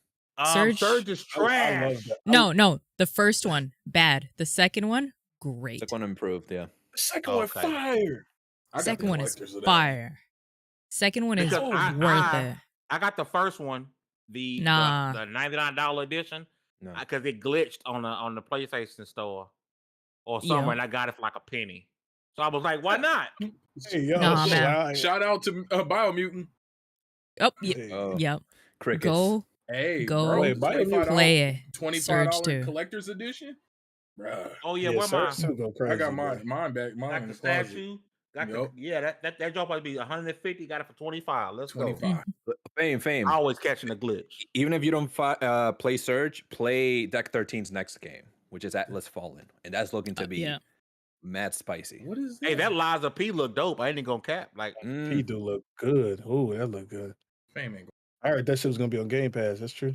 Surge is trash. No, the first one bad. The second one great. The second one improved. Yeah. The second one fire. Second one is fire. Second one is worth it. I got the first one, the $99 edition, because it glitched on the PlayStation Store or somewhere, and I got it for like a penny. So I was like, why not? Hey, man. Shout out to Biomutant. Oh, yep. Crickets. Go play it. $25 collector's edition. Bruh. Oh yeah, where mine? I got mine back. Mine got in the the closet. statue. That job might be 150. Got it for 25. Let's 25. go. Fame. Always catching a glitch. Even if you don't play Surge, play Deck 13's next game, which is Atlas Fallen, and that's looking to be mad spicy. What is that? Hey, that Liza P look dope. I ain't even gonna cap. Like he do look good. Oh, that look good. Fame ain't I heard that shit was gonna be on Game Pass. That's true.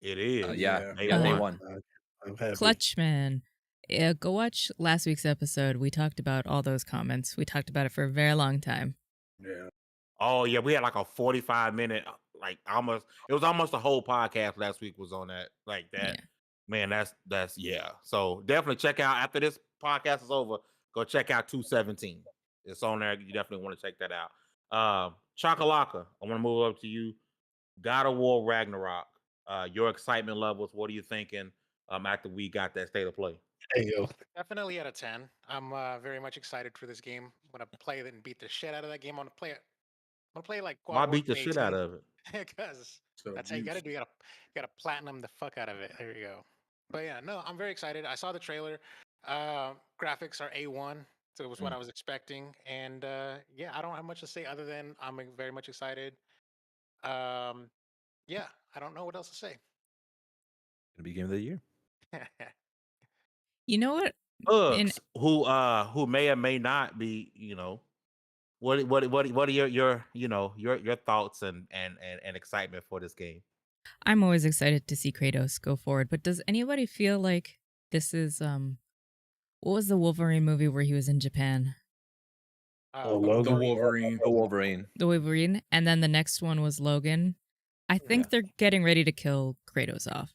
It is. Yeah, Day day one. one. I'm happy. Clutchman. Yeah, go watch last week's episode. We talked about all those comments. We talked about it for a very long time. Yeah. Oh yeah, we had like a 45-minute, like almost. It was almost a whole podcast last week was on that. Like that. Yeah. Man, that's yeah. So definitely check out after this podcast is over. Go check out 217. It's on there. You definitely want to check that out. Chakalaka, I want to move up to you. God of War Ragnarok. Your excitement levels. What are you thinking? After we got that state of play. Hey yo, Definitely out of 10. I'm very much excited for this game. I'm gonna play it and beat the shit out of that game. I'm gonna play like Why God beat the shit out of it? because So that's how you gotta do. You gotta platinum the fuck out of it. There you go. But yeah, no, I'm very excited. I saw the trailer. Graphics are A1, so it was what I was expecting. And yeah, I don't have much to say other than I'm very much excited. Yeah, I don't know what else to say. Gonna be game of the year. You know what? Uggs, who may or may not be, what are your thoughts and excitement for this game? I'm always excited to see Kratos go forward, but does anybody feel like this is what was the Wolverine movie where he was in Japan? The Wolverine. The Wolverine. The Wolverine, and then the next one was Logan. I think they're getting ready to kill Kratos off.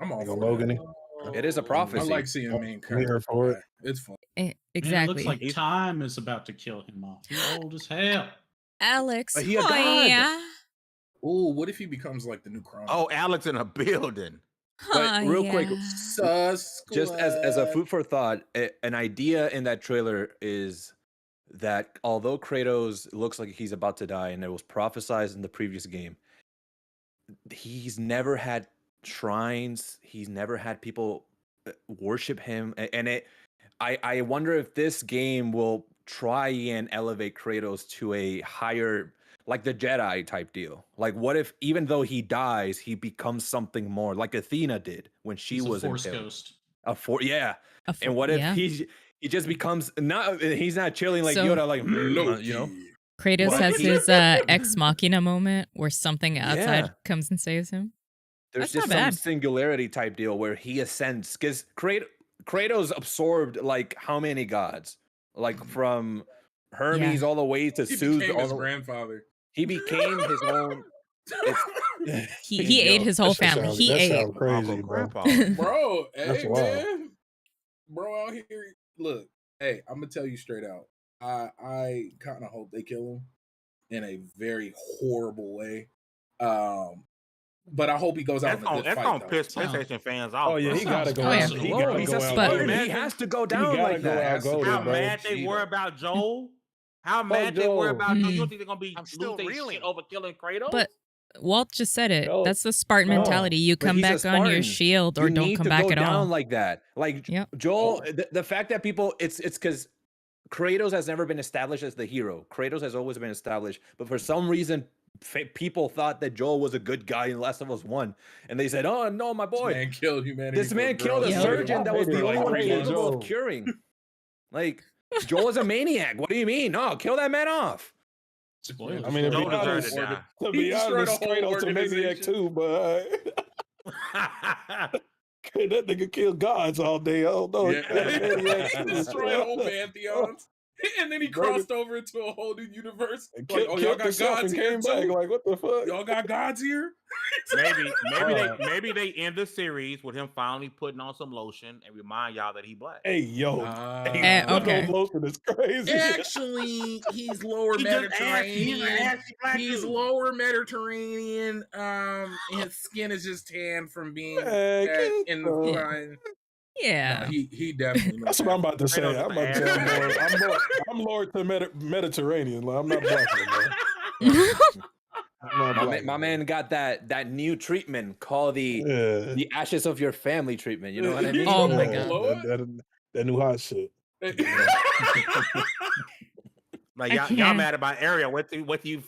I'm all Go for Logan. that. It is a I prophecy. like seeing main I'm here characters. for it. die. It's fun. Man, Exactly. it looks like time is about to kill him off. He's old as hell. Alex. But he a oh, god. yeah. Ooh, what if he becomes like the new Chrono? Oh, Alex in a building. But real quick, Sus just as a Squad. food for thought, an idea in that trailer is that although Kratos looks like he's about to die, and it was prophesized in the previous game, he's never had shrines. He's never had people worship him, and I wonder if this game will try and elevate Kratos to a higher, like the Jedi type deal. Like, what if even though he dies, he becomes something more, like Athena did when she He's was a Force impaled. ghost. Yeah. And what if he just becomes he's not chilling like So- Yoda, like Loki. you know? Kratos What? has his ex machina moment where something outside Yeah. comes and saves him. There's That's just not some bad. singularity type deal where he ascends because Kratos absorbed like how many gods, like from Hermes all the way to He Zeus. became his grandfather. He became his own. He ate his whole family. He that ate. sounds crazy, Uncle bro. Grandpa. Bro, That's hey wild. man. Bro out here. Look, hey, I'm gonna tell you straight out. I kind of hope they kill him in a very horrible way. But I hope he goes out That's in a good gonna fight. though. piss PlayStation fans off. Oh yeah, he bro. gotta go Oh, yeah. out. He gotta He's go a out. But- Spartan. He golden. has to go He down gotta like go that. out Has to golden, How bro. mad they were about Joel? How mad they Joel. were about Joel? You Mhm. don't think they're gonna be I'm still losing reeling. shit over killing Kratos? But Walt just said it. No. That's the Spartan No. mentality. You But come he's a back on your Spartan. shield or You don't need come to back go at down all. like that. Like Yep. Joel, the fact that people, it's because Kratos has never been established as the hero. Kratos has always been established, but for some reason, people thought that Joel was a good guy in Last of Us 1, and they said, "Oh no, my boy, Man killed humanity. this for man killed a girls. Yep. surgeon that was I the hated- only I one hated capable Joel. of curing." Like Joel is a maniac. What do you mean? No, kill that man off. Spoilers. I mean, to Joel be deserved honest, to die. to He be destroyed honest, a whole Kratos a maniac organization. too, but that nigga kill gods all day. I don't know. Yeah. He's not a maniac too. Destroyed whole pantheons. And then he Murdered- crossed over into a whole new universe. And Like, oh, y'all killed got himself gods and here came back. too? Like, what the fuck? Y'all got gods here? maybe they end the series with him finally putting on some lotion and remind y'all that he black. Hey, yo. okay. Putting on lotion is crazy. Actually, he's lower He just asked- Mediterranean. black He's dude. lower Mediterranean. His skin is just tan from being Man, that get in the- the sun. Yeah. No, he definitely. That's what I'm about to say. Kratos I'm about to is tell ass. him, I'm Lord to Mediterranean. Like, I'm not black no more. I'm not black My no man got that new treatment called more. the ashes of your family treatment. You know what I mean? Oh my Yeah, God. that new hot shit. Like I y'all can't. mad about Ariel. What do you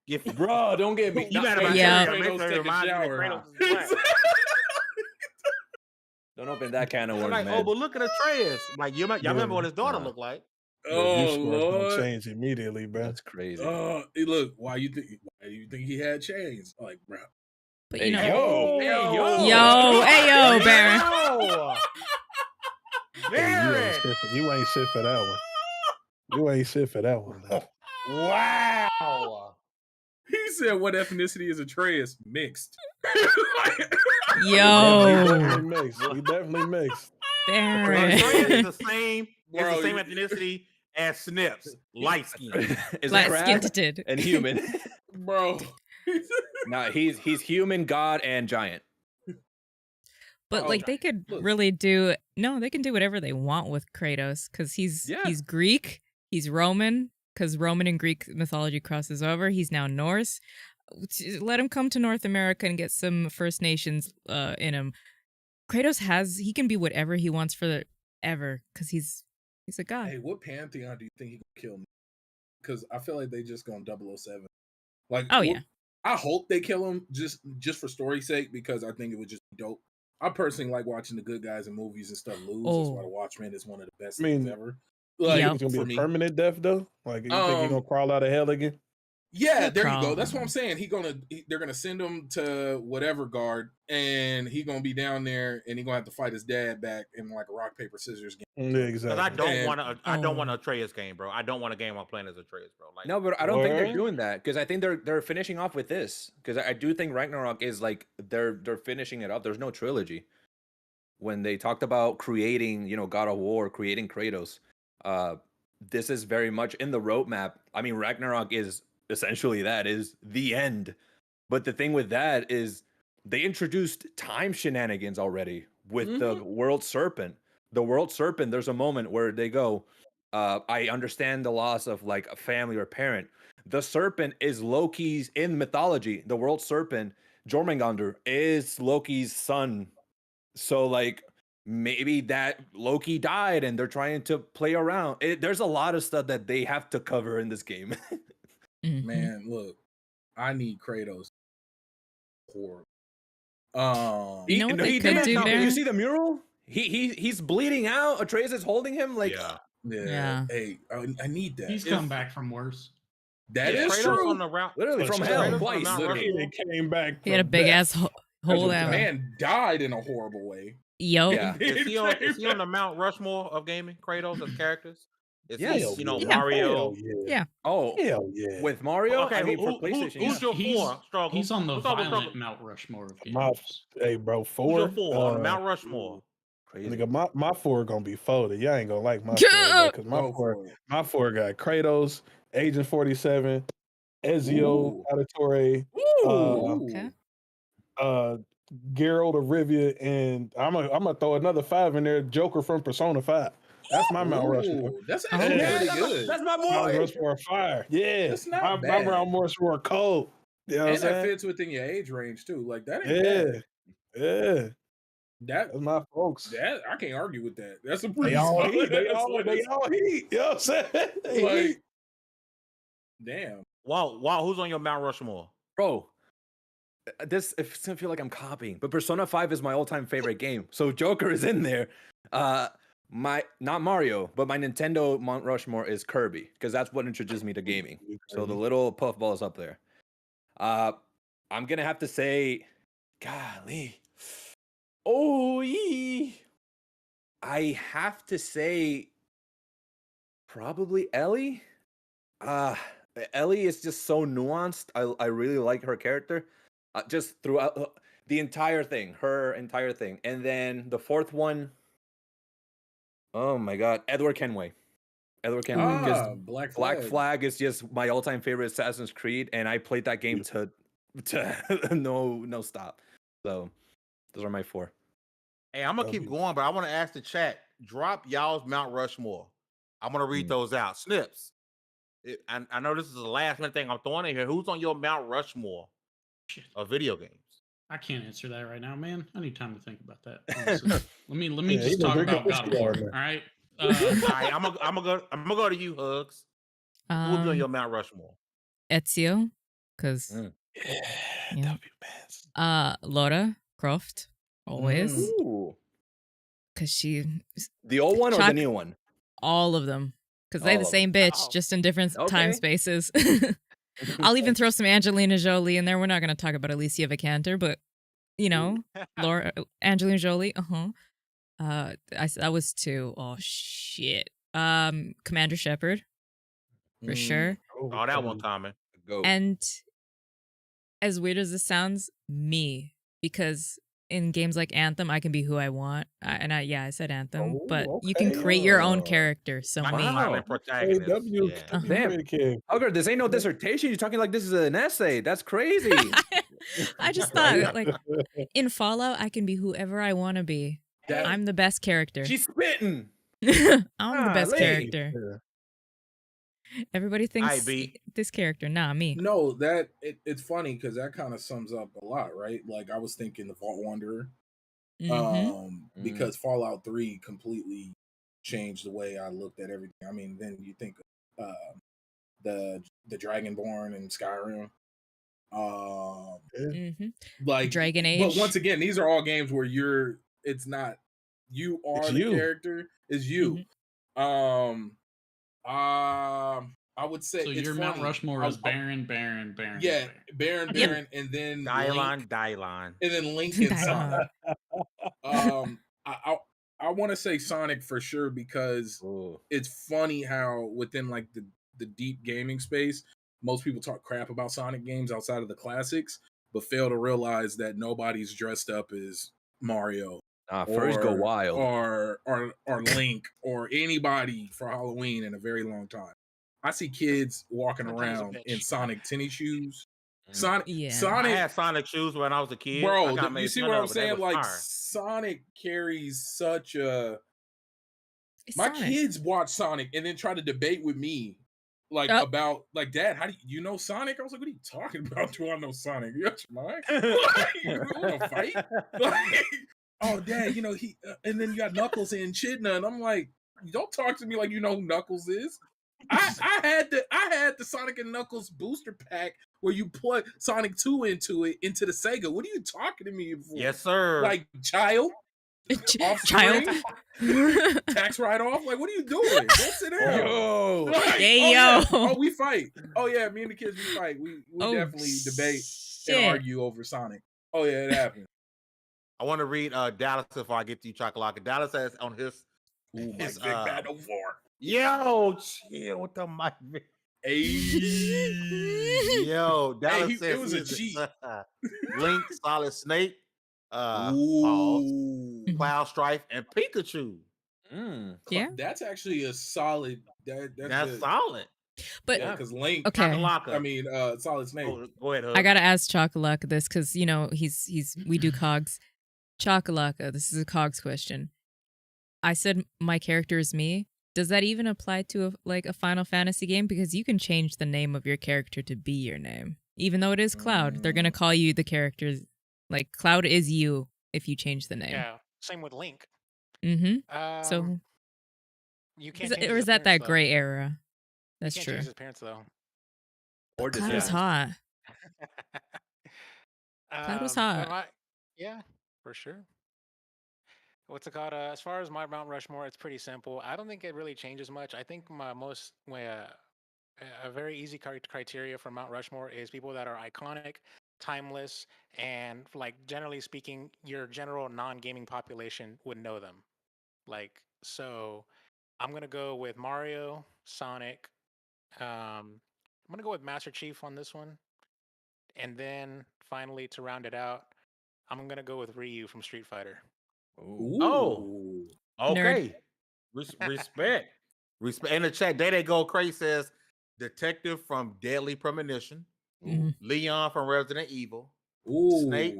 give? Bro, don't get me. You mad about Yeah. Ariel? Make sure it Kratos reminds you that take a Kratos is black. Don't open that can of I'm worms, like, man. oh, but look at Atreus. Like y'all remember what his daughter Nah. looked like? Your view Oh score is gonna Lord. change immediately, bro. That's crazy. Hey, look, why do you think he had chains? Like, bro. But Hey, you know, yo. yo, hey yo, Baron. Yo! Hey, you ain't Baron! shit for that one. You ain't shit for that one. Though. Wow! He said, "What ethnicity is Atreus? Mixed." He Yo, definitely mixed. He definitely mixed. Baron. Atreus is the same. It's Bro, the same you- ethnicity as Snips. Light skin. Is Light a crab skinted. and human. Bro. Nah, he's human, god, and giant. But Oh, like they could look. really they can do whatever they want with Kratos because he's Yeah. Greek, he's Roman because Roman and Greek mythology crosses over. He's now Norse. Let him come to North America and get some First Nations in him. Kratos he can be whatever he wants ever because he's a god. Hey, what pantheon do you think he gonna kill? Because I feel like they just gonna 007. Like, Oh, yeah. I hope they kill him just for story's sake because I think it would just be dope. I personally like watching the good guys in movies and stuff lose. That's why Oh. The Watchmen is one of the best I mean, things ever. Like, Yep. it's gonna be for a me. permanent death though. Like, you think he gonna crawl out of hell again? Yeah, He'll there you crawl. go. That's what I'm saying. They're gonna send him to whatever guard, and he gonna be down there, and he gonna have to fight his dad back in like a rock paper scissors game. Yeah, Because exactly. I don't want Oh. an Atreus game, bro. I don't want a game I'm playing as Atreus, bro. Like, No, but I don't think they're Word? doing that because I think they're finishing off with this because I do think Ragnarok is like they're finishing it up. There's no trilogy. When they talked about creating, God of War, creating Kratos, this is very much in the roadmap. I mean, Ragnarok is essentially that is the end. But the thing with that is they introduced time shenanigans already with the World Serpent. The World Serpent, there's a moment where they go, I understand the loss of like a family or parent. The serpent is Loki's in mythology. The World Serpent, Jormungandr, is Loki's son. So like maybe that Loki died and they're trying to play around. There's a lot of stuff that they have to cover in this game. Mhm. Man, look, I need Kratos. Horrible. You know what they he could did. do, Did Baron? you see the mural? He's bleeding out. Atreus is holding him like. yeah. Yeah. Hey, I need that. He's come back from worse. That Is is Kratos true. on the round? Literally from Kratos hell on the twice. Mount Literally. He came back. He had a from big death. ass hole a The out. man died in a horrible way. Yo. Yeah. Is he on the Mount Rushmore of gaming? Kratos as characters? Is Yes. he, Yeah. Mario? Hell yeah. Yeah. Oh, Hell yeah. with Mario. Okay, I mean, for who's PlayStation. your He's- four? Struggle. He's on the What's up with violent Struggle? Mount Rushmore of My, games. hey, bro, Who's your 4. four on the Mount Rushmore? Crazy. Nigga, my 4 gonna be folded. Y'all ain't gonna like my 4 because Go for it. my 4 got Kratos, Agent 47, Ezio Ooh. Auditore, Ooh. Okay. Geralt of Rivia, and I'm gonna throw another 5 in there. Joker from Persona 5. That's my Mount Rushmore. Ooh, that's actually Yeah, pretty good. That's my Mount boy. Rushmore fire. Yeah, That's not my bad. Mount Rushmore cold. You know what I'm And that saying? fits within your age range too. Like that ain't bad. Yeah. That That's my folks. I can't argue with that. That's a pretty They all solid. heat. They that's all what heat. You know what I'm saying? They Like, heat. damn. Wow, who's on your Mount Rushmore? Bro, this it doesn't feel like I'm copying, but Persona 5 is my all-time favorite game. So Joker is in there. My not Mario, but my Nintendo Mount Rushmore is Kirby because that's what introduced me to gaming. So the little puffball is up there. I'm gonna have to say, golly, I have to say probably Ellie. Ellie is just so nuanced. I really like her character. Just throughout the entire thing, her entire thing. And then the fourth one, oh my god, Edward Kenway. Edward Kenway. Because Black Black Flag is just my all-time favorite Assassin's Creed, and I played that game to no stop. So those are my 4. Hey, I'm gonna keep going, but I want to ask the chat. Drop y'all's Mount Rushmore. I'm gonna read those out. Snips. I know this is the last minute thing I'm throwing in here. Who's on your Mount Rushmore of video games? I can't answer that right now, man. I need time to think about that. Honestly. let me Yeah, just he talk been about drinking God of War. whiskey All all right. All right, I'm gonna go to you, Hugs. Who will be on your Mount Rushmore? Ezio, because Yeah. Laura Croft, always, Ooh. because she The old one or the Chuck- new one? all of them. Because they're All the of same them. bitch, Oh. just in different time Okay. spaces. I'll even throw some Angelina Jolie in there. We're not going to talk about Alicia Vikander, but, you know, Laura, Angelina Jolie. That was 2. Oh, shit. Commander Shepard, for sure. Oh, that one, Tommy. Go. And as weird as this sounds, me. Because in games like Anthem, I can be who I want. I said Anthem. Oh, But you can okay. create your own character. So Like me. a silent protagonist. W, Yeah. Damn. Hugger, this ain't no dissertation. You're talking like this is an essay. That's crazy. I just thought, like, in Fallout, I can be whoever I want to be. That- I'm the best character. She's spitting. I'm the best Golly. character. Everybody thinks B. this character. Nah, me. No, it's funny because that kind of sums up a lot, right? Like I was thinking the Vault Wanderer, because Fallout 3 completely changed the way I looked at everything. I mean, then you think the Dragonborn in Skyrim, like Dragon Age. But once again, these are all games where it's not you are It's the you. character, is you. I would say So it's your funny. Mount Rushmore is Baron. Yeah, Baron, Yep. and then Dylon. and then Link and Sonic. I want to say Sonic for sure because it's funny how within like the deep gaming space, most people talk crap about Sonic games outside of the classics, but fail to realize that nobody's dressed up as Mario. Furries go wild. Or Link or anybody for Halloween in a very long time. I see kids walking Sometimes a around bitch. in Sonic tennis shoes. Yeah. I Sonic, had Sonic shoes when I was a kid. bro. I got made You see fun what of, I'm but they saying? was Like fire. Sonic carries such a. It's My Sonic. kids watch Sonic and then try to debate with me, like Oh. about like, Dad, how do you know Sonic? I was like, what are you talking about? Do I know Sonic? You out your mind? Like, you want to fight? Like, oh, Dad, you know he. And then you got Knuckles and Echidna, and I'm like, don't talk to me like you know who Knuckles is. I had the Sonic and Knuckles booster pack where you put Sonic 2 into the Sega. What are you talking to me for? Yes, sir. Like child, off Child. screen? Tax write off. Like, what are you doing? Go sit down. Yo. Like, Hey, oh, yeah. yo. Oh, we fight. Oh yeah, me and the kids we fight. We Oh, definitely debate shit. and argue over Sonic. Oh yeah, it happened. I want to read Dallas before I get to you, Chocolate. Dallas says on his Ooh, my his, Vic Battle 4. yo, chill with the mic. Hey. Yo, Dallas Hey, says it was a he's cheat. Link, Solid Snake, pause, Ooh. Cloud Strife, and Pikachu. Yeah. That's actually a solid. That's solid. But Yeah, because Link. okay. Chocolate. I mean, Solid Snake. Oh, go ahead. I gotta ask Chocolate this because you know we do cogs. Chocolate, this is a cogs question. I said my character is me. Does that even apply to a Final Fantasy game? Because you can change the name of your character to be your name, even though it is Cloud. They're gonna call you the character. Like Cloud is you if you change the name. Yeah, same with Link. Mm-hmm. So you can't. or is that that gray era? That's you can't true. change his appearance though. Or Cloud was hot. Cloud was hot. Yeah, for sure. What's it called? As far as my Mount Rushmore, it's pretty simple. I don't think it really changes much. I think my a very easy criteria for Mount Rushmore is people that are iconic, timeless, and like generally speaking, your general non-gaming population would know them. Like, so I'm gonna go with Mario, Sonic. I'm gonna go with Master Chief on this one, and then finally to round it out, I'm gonna go with Ryu from Street Fighter. Oh, okay. Respect. Respect. In the chat, Day Go Crazy says Detective from Deadly Premonition, Leon from Resident Evil, Snake,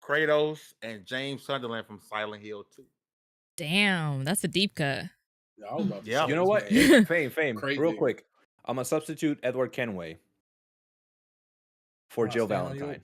Kratos, and James Sunderland from Silent Hill 2. Damn, that's a deep cut. Yeah, I was about to Yeah. say You know this, what? man. Fame. Crazy. Real quick. I'm gonna substitute Edward Kenway for I'll Jill stand on you. Valentine.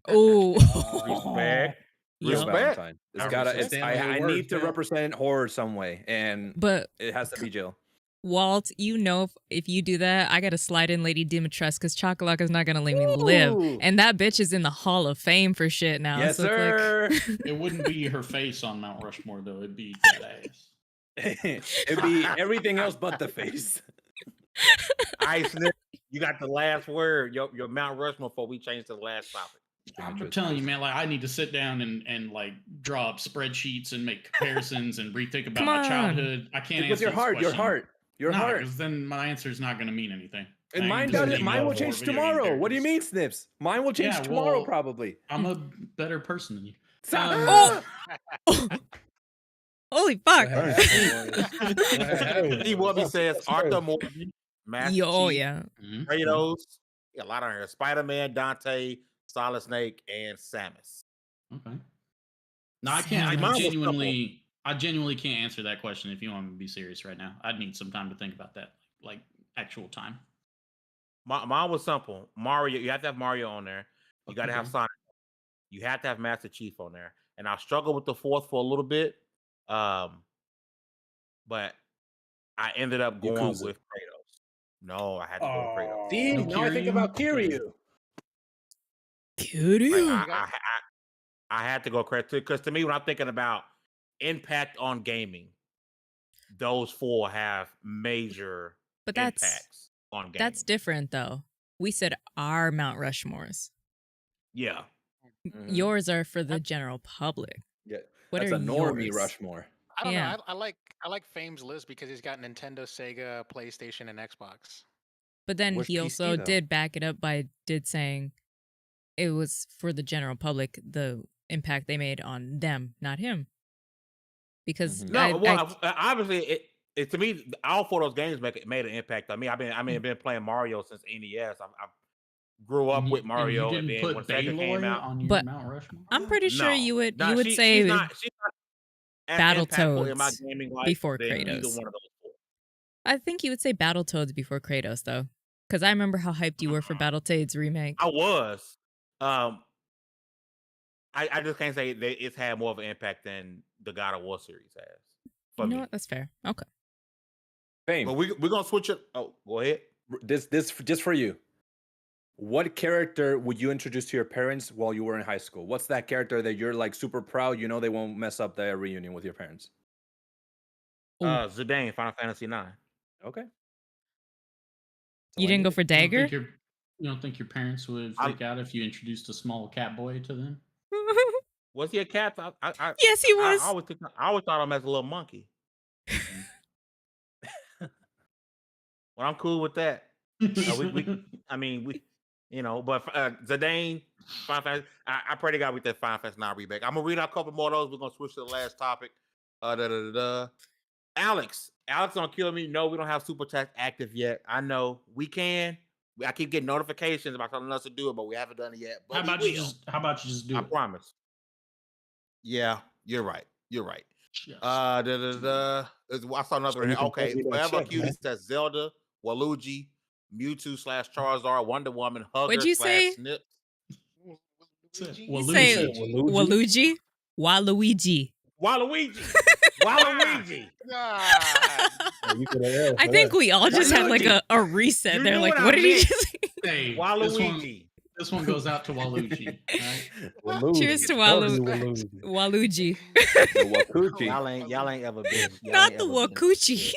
Oh, Respect. Jill Respect. Valentine. It's I gotta. respect. It's, Stand on your I words, need to man. represent horror some way, and but it has to be Jill. Walt, you know, if you do that, I gotta slide in Lady Dimitrescu because Chocolate is not gonna let me live, and that bitch is in the Hall of Fame for shit now. Yes, so it's sir. It wouldn't be her face on Mount Rushmore though. It'd be that ass. It'd be everything else but the face. Ice Snip, you got the last word. Your Mount Rushmore before we change to the last topic. I'm telling you, man, like I need to sit down and like draw up spreadsheets and make comparisons and rethink about Come my on. childhood. I can't With answer your this heart, your question. heart, your Nah, heart. because then my answer is not going to mean anything. And I mine can just doesn't. name Mine all will 4 change video game tomorrow. What do you characters. mean, Snips? Mine will change Yeah, tomorrow, well, probably. I'm a better person than you. Oh! Holy fuck! See what he says. Arthur Morgan, Master Oh Chief, yeah. Kratos. Yeah, a lot on here. Spider-Man, Dante, Solid Snake, and Samus. Okay. No, I can't. See, mine was I genuinely can't answer that question if you want me to be serious right now. I'd need some time to think about that, like actual time. Mine was simple. Mario, you have to have Mario on there. You got to have Okay. Sonic. You have to have Master Chief on there. And I struggled with the fourth for a little bit, but I ended up going Yakuza. with Kratos. No, I had to go with Kratos. See, No now I think Kiryu? about Okay. Kiryu. Like, Kiryu. I had to go Kratos because to me, when I'm thinking about impact on gaming, those 4 have major But impacts on gaming. that's different though. We said our Mount Rushmores. Yeah. Yours are for the general public. Yeah, What that's are a normie yours? Rushmore. I don't Yeah. know. I like Fame's list because he's got Nintendo, Sega, PlayStation, and Xbox. But then Where's he PC also though? did back it up by saying it was for the general public, the impact they made on them, not him. Because No, well, obviously, it to me, all 4 of those games made an impact on me. I've been playing Mario since NES. I grew up with Mario, and and you then didn't when put Sega came Baloy out, on your But Mount Rushmore. I'm pretty sure no. you would No, you would say she's not as impactful in my Battletoads gaming life before than either Kratos. one of those 4. I think you would say Battletoads before Kratos though. Because I remember how hyped you were for Battletoads remake. I was. I just can't say that it's had more of an impact than the God of War series has. You For know me. what? That's fair. Okay. Fame. But we're gonna switch it. Oh, go ahead. This just for you. What character would you introduce to your parents while you were in high school? What's that character that you're like super proud? You know they won't mess up their reunion with your parents. Zidane, Final Fantasy 9. Okay. You didn't go for Dagger? You don't think your parents would freak out if you introduced a small cat boy to them? Was he a cat? Yes, he was. I always thought of him as a little monkey. Well, I'm cool with that. I mean, but Zidane, Final Fantasy, I pray to God we get that Final Fantasy 9 remake. I'm gonna read out a couple more of those. We're gonna switch to the last topic. Alex don't kill me. No, we don't have Super Chat active yet. I know we can. I keep getting notifications about telling us to do it, but we haven't done it yet. But How about you just do I it? promise. Yeah, you're right. You're right. Yes. I saw another one here. Okay, Forever Cutie says Zelda, Waluigi, Mewtwo / Charizard, Wonder Woman, Hugger What'd you / say? Snip. You say Waluigi? Waluigi. Waluigi. Waluigi. I think we all just had like a reset there. Like, what did he just Hey, Waluigi. This one goes out to Waluigi. Right? Cheers to Waluigi. Y'all ain't ever been. Not the Wakuchi.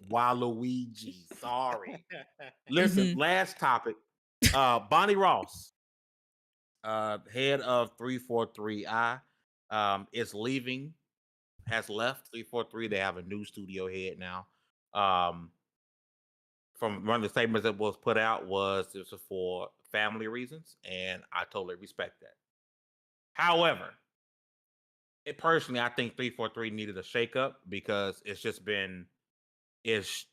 Waluigi. Sorry. Listen, last topic. Bonnie Ross, head of 343i, is leaving. Has left 343. They have a new studio head now. From one of the statements that was put out was this was for family reasons, and I totally respect that. However, personally, I think 343 needed a shakeup because it's just been it's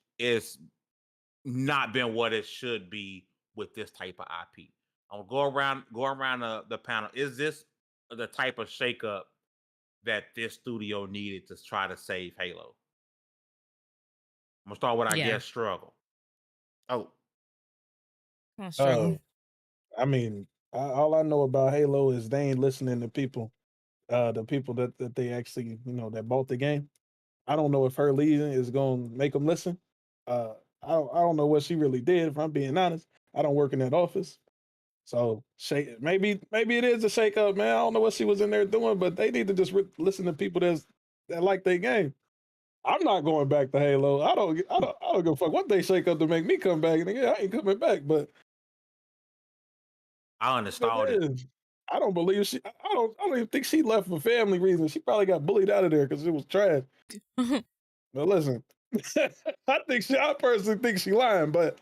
not been what it should be with this type of IP. I'm gonna go around the panel. Is this the type of shakeup that this studio needed to try to save Halo? I'm gonna start with I guess Struggle. Struggle. I mean, all I know about Halo is they ain't listening to people, the people that they actually that bought the game. I don't know if her leaving is gonna make them listen. I don't know what she really did. If I'm being honest, I don't work in that office, so maybe it is a shake up, man. I don't know what she was in there doing, but they need to just listen to people that's that like their game. I'm not going back to Halo. I don't give a fuck what they shake up to make me come back. And again, I ain't coming back. But I uninstalled it. I don't believe she. I don't even think she left for family reasons. She probably got bullied out of there because it was trash. But listen, I personally think she lying. But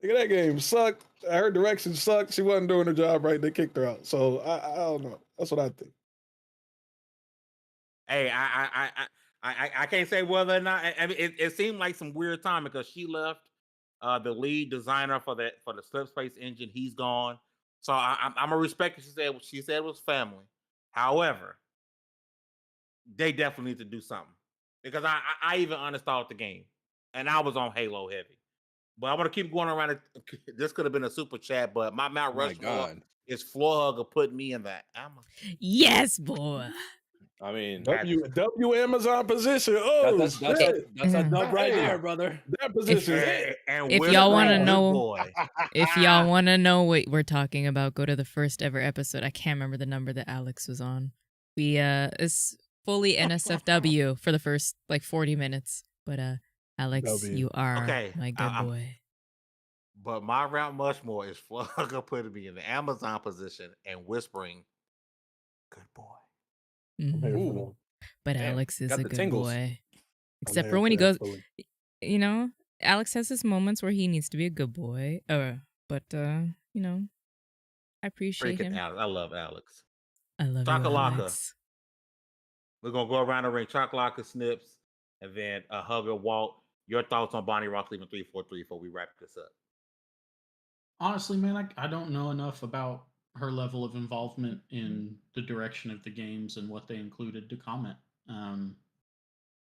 that game sucked. Her direction sucked. She wasn't doing her job right. They kicked her out. So I don't know. That's what I think. Hey, I can't say whether or not. I mean, it seemed like some weird time because she left. The lead designer for the Slipspace engine, he's gone. So I'm gonna respect what she said was family. However, they definitely need to do something because I even uninstalled the game and I was on Halo heavy. But I'm gonna keep going around it. This could have been a super chat, but my Mount Rushmore is floor hugger putting me in that. Yes, boy. I mean, W Amazon position. Oh, that's a dub right there, brother. That position. If y'all want to know, if y'all want to know what we're talking about, go to the first ever episode. I can't remember the number that Alex was on. We it's fully NSFW for the first like 40 minutes. But Alex, you are my good boy. But my Mount Rushmore is floor hugger putting me in the Amazon position and whispering, "Good boy." Mm-hmm. But Alex is a good boy. Except for when he goes, you know, Alex has his moments where he needs to be a good boy. But you know, I appreciate him. Alex. I love Alex. I love you, Alex. We're gonna go around the ring. Chocolaka, Snips, and then Hugger, Walt. Your thoughts on Bonnie Rock leaving 343 before we wrap this up? Honestly, man, I don't know enough about her level of involvement in the direction of the games and what they included to comment.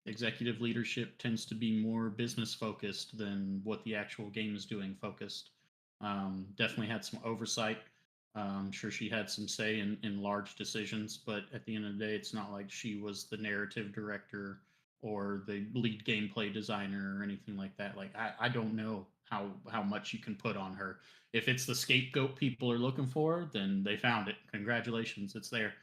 Executive leadership tends to be more business focused than what the actual game is doing focused. Definitely had some oversight. I'm sure she had some say in large decisions, but at the end of the day, it's not like she was the narrative director or the lead gameplay designer or anything like that. Like I don't know how much you can put on her. If it's the scapegoat people are looking for, then they found it. Congratulations, it's there.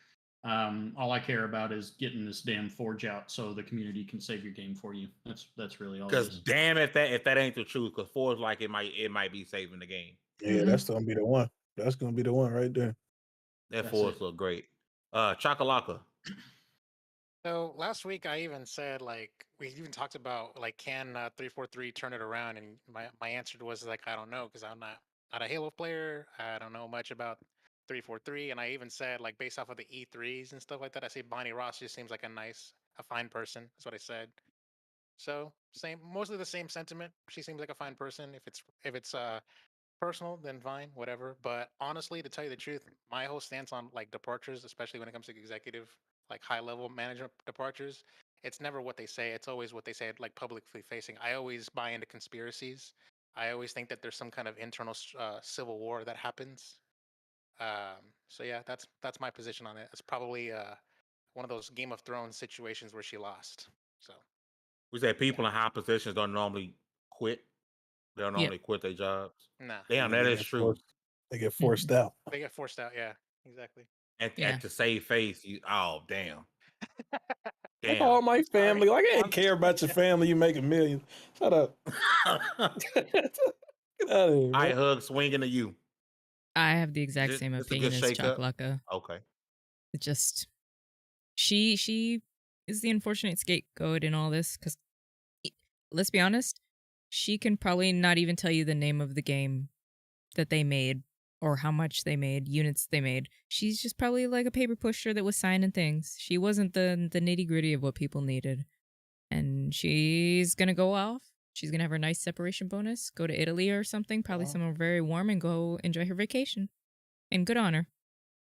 All I care about is getting this damn forge out so the community can save your game for you. That's really all. Because damn, if that ain't the truth, because Forge like it might be saving the game. Yeah, that's gonna be the one. That's gonna be the one right there. That Forge look great. Chocolaka. So last week I even said like we even talked about like can 343 turn it around, and my answer was like I don't know because I'm not a Halo player. I don't know much about 343, and I even said like based off of the E3s and stuff like that, I say Bonnie Ross just seems like a fine person. That's what I said. So mostly the same sentiment. She seems like a fine person. If it's personal, then fine, whatever. But honestly, to tell you the truth, my whole stance on like departures, especially when it comes to executive, like high level management departures, it's never what they say. It's always what they say, like publicly facing. I always buy into conspiracies. I always think that there's some kind of internal civil war that happens. So yeah, that's my position on it. It's probably one of those Game of Thrones situations where she lost. So we say people in high positions don't normally quit. They don't normally quit their jobs. Nah. Damn, that is true. They get forced out. They get forced out. Yeah, exactly. And to save face, oh damn. Like all my family, like I didn't care about your family. You make $1 million. Shut up. Get out of here. I hug swinging to you. I have the exact same opinion as Chocolaka. Okay. It just she is the unfortunate scapegoat in all this because let's be honest, she can probably not even tell you the name of the game that they made or how much they made, units they made. She's just probably like a paper pusher that was signing things. She wasn't the nitty gritty of what people needed. And she's going to go off. She's going to have her nice separation bonus, go to Italy or something, probably somewhere very warm, and go enjoy her vacation. And good on her.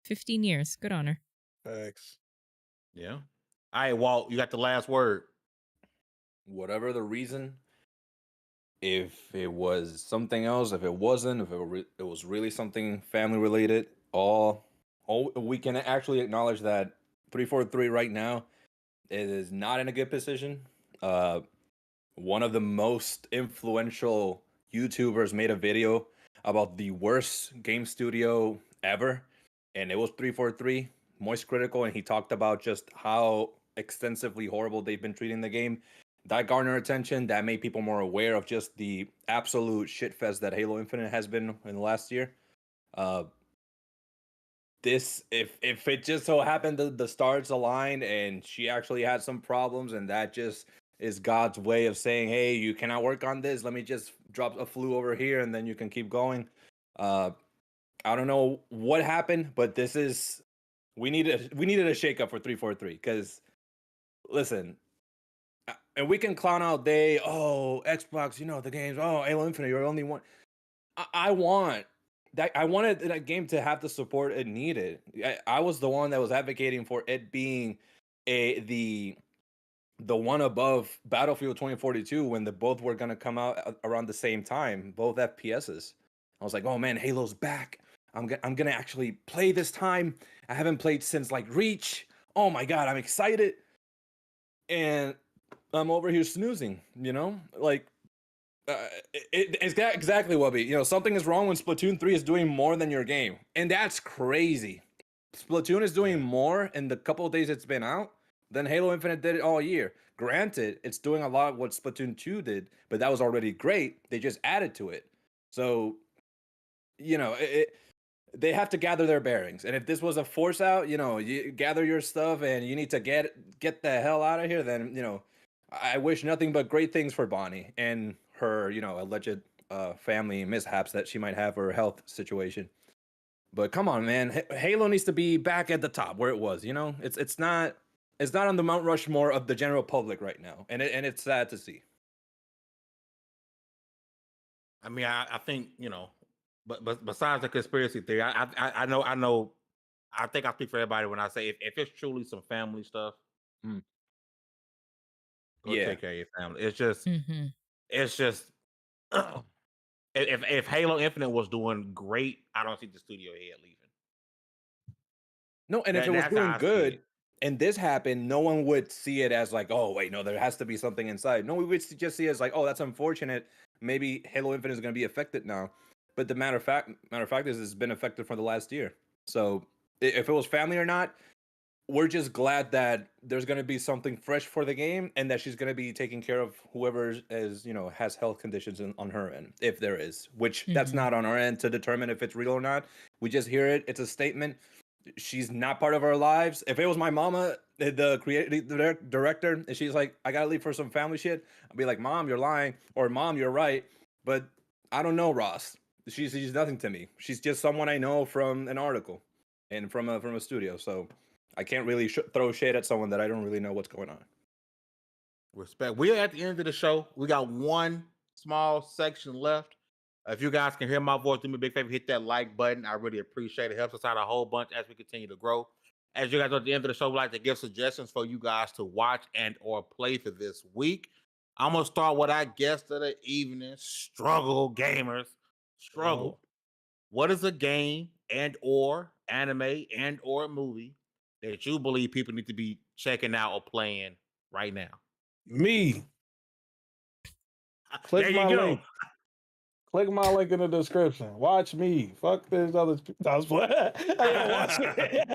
15 years. Good on her. Thanks. Yeah. All right, Walt, you got the last word. Whatever the reason, if it was something else, if it wasn't, if it was really something family related, all we can actually acknowledge that 343 right now is not in a good position. One of the most influential YouTubers made a video about the worst game studio ever, and it was 343, Moist Critical, and he talked about just how extensively horrible they've been treating the game. That garnered attention. That made people more aware of just the absolute shitfest that Halo Infinite has been in the last year. This if it just so happened that the stars aligned and she actually had some problems, and that just is God's way of saying, hey, you cannot work on this, let me just drop a flu over here and then you can keep going. I don't know what happened, but this is we needed a shakeup for 343, because listen, and we can clown out Xbox, the games, Halo Infinite, you're only one. I wanted that game to have the support it needed. I was the one that was advocating for it being the one above Battlefield 2042 when both were gonna come out around the same time, both FPSs. I was like, oh man, Halo's back. I'm gonna actually play this time. I haven't played since like Reach. Oh my god, I'm excited. And I'm over here snoozing, like. It's exactly what something is wrong when Splatoon 3 is doing more than your game, and that's crazy. Splatoon is doing more in the couple of days it's been out than Halo Infinite did it all year. Granted, it's doing a lot of what Splatoon 2 did, but that was already great. They just added to it. So, they have to gather their bearings. And if this was a force out, you gather your stuff and you need to get the hell out of here, then, I wish nothing but great things for Bonnie and her, alleged family mishaps that she might have, her health situation. But come on, man, Halo needs to be back at the top where it was. It's not on the Mount Rushmore of the general public right now, and it's sad to see. I mean, I think but besides the conspiracy theory, I know. I think I speak for everybody when I say if it's truly some family stuff. Go take care of your family. It's just, if Halo Infinite was doing great, I don't see the studio head leaving. No, and if it was doing good and this happened, no one would see it as like, oh wait, no, there has to be something inside. No, we would just see it as like, oh, that's unfortunate. Maybe Halo Infinite is going to be affected now. But the matter of fact is it's been affected for the last year. So if it was family or not, we're just glad that there's going to be something fresh for the game, and that she's going to be taking care of whoever has health conditions on her end, if there is, which that's not on our end to determine if it's real or not. We just hear it. It's a statement. She's not part of our lives. If it was my mama, the creative director, and she's like, I got to leave for some family shit, I'd be like, Mom, you're lying, or Mom, you're right. But I don't know, Ross. She's nothing to me. She's just someone I know from an article and from a studio. So I can't really throw shade at someone that I don't really know what's going on. Respect. We're at the end of the show. We got one small section left. If you guys can hear my voice, do me a big favor, hit that like button. I really appreciate it. It helps us out a whole bunch as we continue to grow. As you guys are at the end of the show, we'd like to give suggestions for you guys to watch and or play for this week. I'm going to start with our guest of the evening, Struggle Gamers. Struggle. What is a game and or anime and or movie that you believe people need to be checking out or playing right now? Me. Click my link. Click my link in the description. Watch me. Fuck this other. I gotta watch it.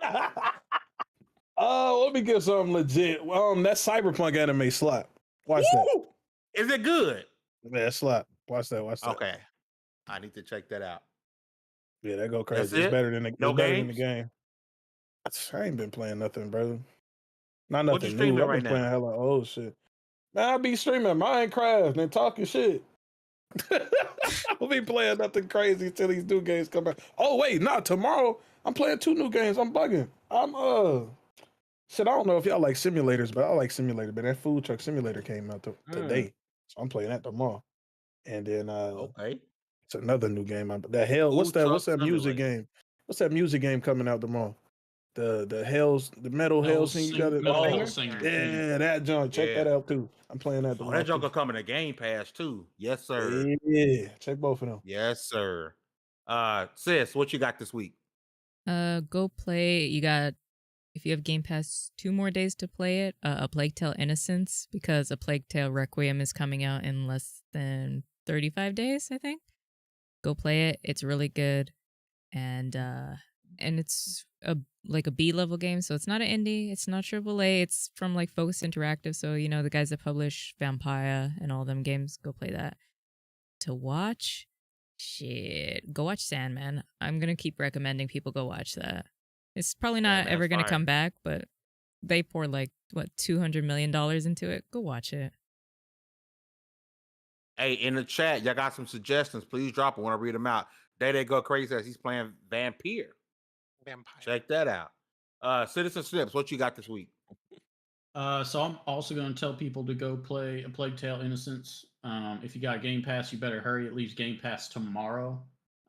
Let me get something legit. That Cyberpunk anime slap. Watch that. Is it good? Yeah, slap. Watch that. Okay. I need to check that out. Yeah, that go crazy. It's better than the game. I ain't been playing nothing, brother. Not nothing new. I've been playing hella old shit. Man, I be streaming Minecraft and talking shit. I'll be playing nothing crazy till these new games come out. Oh wait, tomorrow I'm playing 2 new games. I'm bugging. I don't know if y'all like simulators, but I like simulators. But that food truck simulator came out today, so I'm playing that tomorrow. And then it's another new game. What's that music game? What's that music game coming out tomorrow? The Metal Hell Singer. Yeah, that junk. Check that out too. I'm playing that tomorrow. That junk will come in a Game Pass too. Yes, sir. Yeah, check both of them. Yes, sir. Sis, what you got this week? Go play. If you have Game Pass, 2 more days to play it. A Plague Tale Innocence, because A Plague Tale Requiem is coming out in less than 35 days, I think. Go play it. It's really good. And and it's like a B level game, so it's not an indie, it's not AAA, it's from like Focus Interactive, so you know the guys that publish Vampire and all them games. Go play that. To watch, shit, go watch Sandman. I'm gonna keep recommending people go watch that. It's probably not ever gonna come back, but they poured like what $200 million into it. Go watch it. Hey, in the chat, y'all got some suggestions. Please drop them. I want to read them out. Day Go Crazy as he's playing Vampire. Check that out. Citizen Snips, what you got this week? So I'm also going to tell people to go play A Plague Tale: Innocence. If you got Game Pass, you better hurry. It leaves Game Pass tomorrow.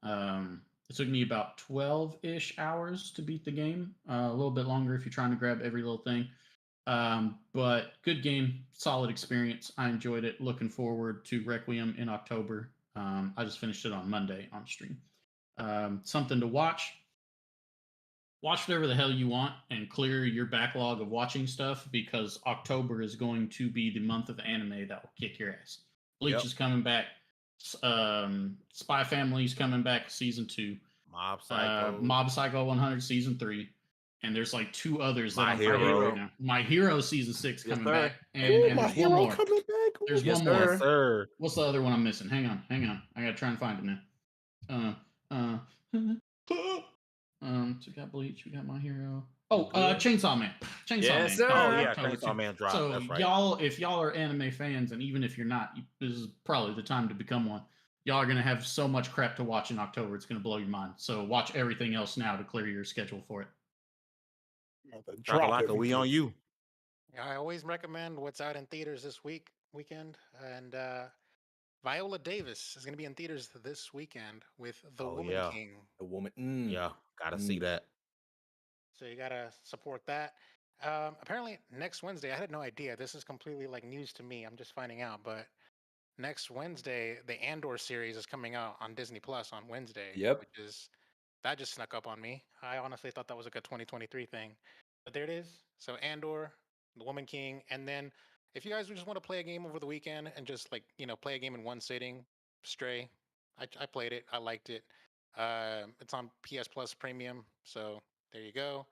It took me about 12-ish hours to beat the game. A little bit longer if you're trying to grab every little thing. But good game, solid experience. I enjoyed it. Looking forward to Requiem in October. I just finished it on Monday on stream. Something to watch. Watch whatever the hell you want and clear your backlog of watching stuff, because October is going to be the month of anime that will kick your ass. Bleach is coming back. Spy Family's coming back season 2. Mob Psycho. Mob Psycho 100 season 3. And there's like 2 others My that I'm Hero right now. My Hero season 6 coming back. And, Ooh, and My there's Hero one more. coming back. Ooh, There's one sir. more. Yes, sir. What's the other one I'm missing? Hang on. I gotta try and find it now. So we got Bleach, we got My Hero. Oh, Chainsaw Man. Yes, Man. sir. Oh yeah, October Chainsaw 2. Man dropped. So That's right. y'all, if y'all are anime fans, and even if you're not, this is probably the time to become one. Y'all are gonna have so much crap to watch in October, it's gonna blow your mind. So watch everything else now to clear your schedule for it. Chakalaka, we on you. I always recommend what's out in theaters this weekend, and Viola Davis is going to be in theaters this weekend with The Woman King. The Woman. Yeah, gotta see that. So you gotta support that. Apparently next Wednesday, I had no idea. This is completely like news to me. I'm just finding out, but next Wednesday, the Andor series is coming out on Disney Plus on Wednesday. Yep. Which is that just snuck up on me. I honestly thought that was like a 2023 thing, but there it is. So Andor, The Woman King, and then if you guys just want to play a game over the weekend and just like play a game in one sitting, Stray. I played it. I liked it. It's on PS Plus Premium, so there you go.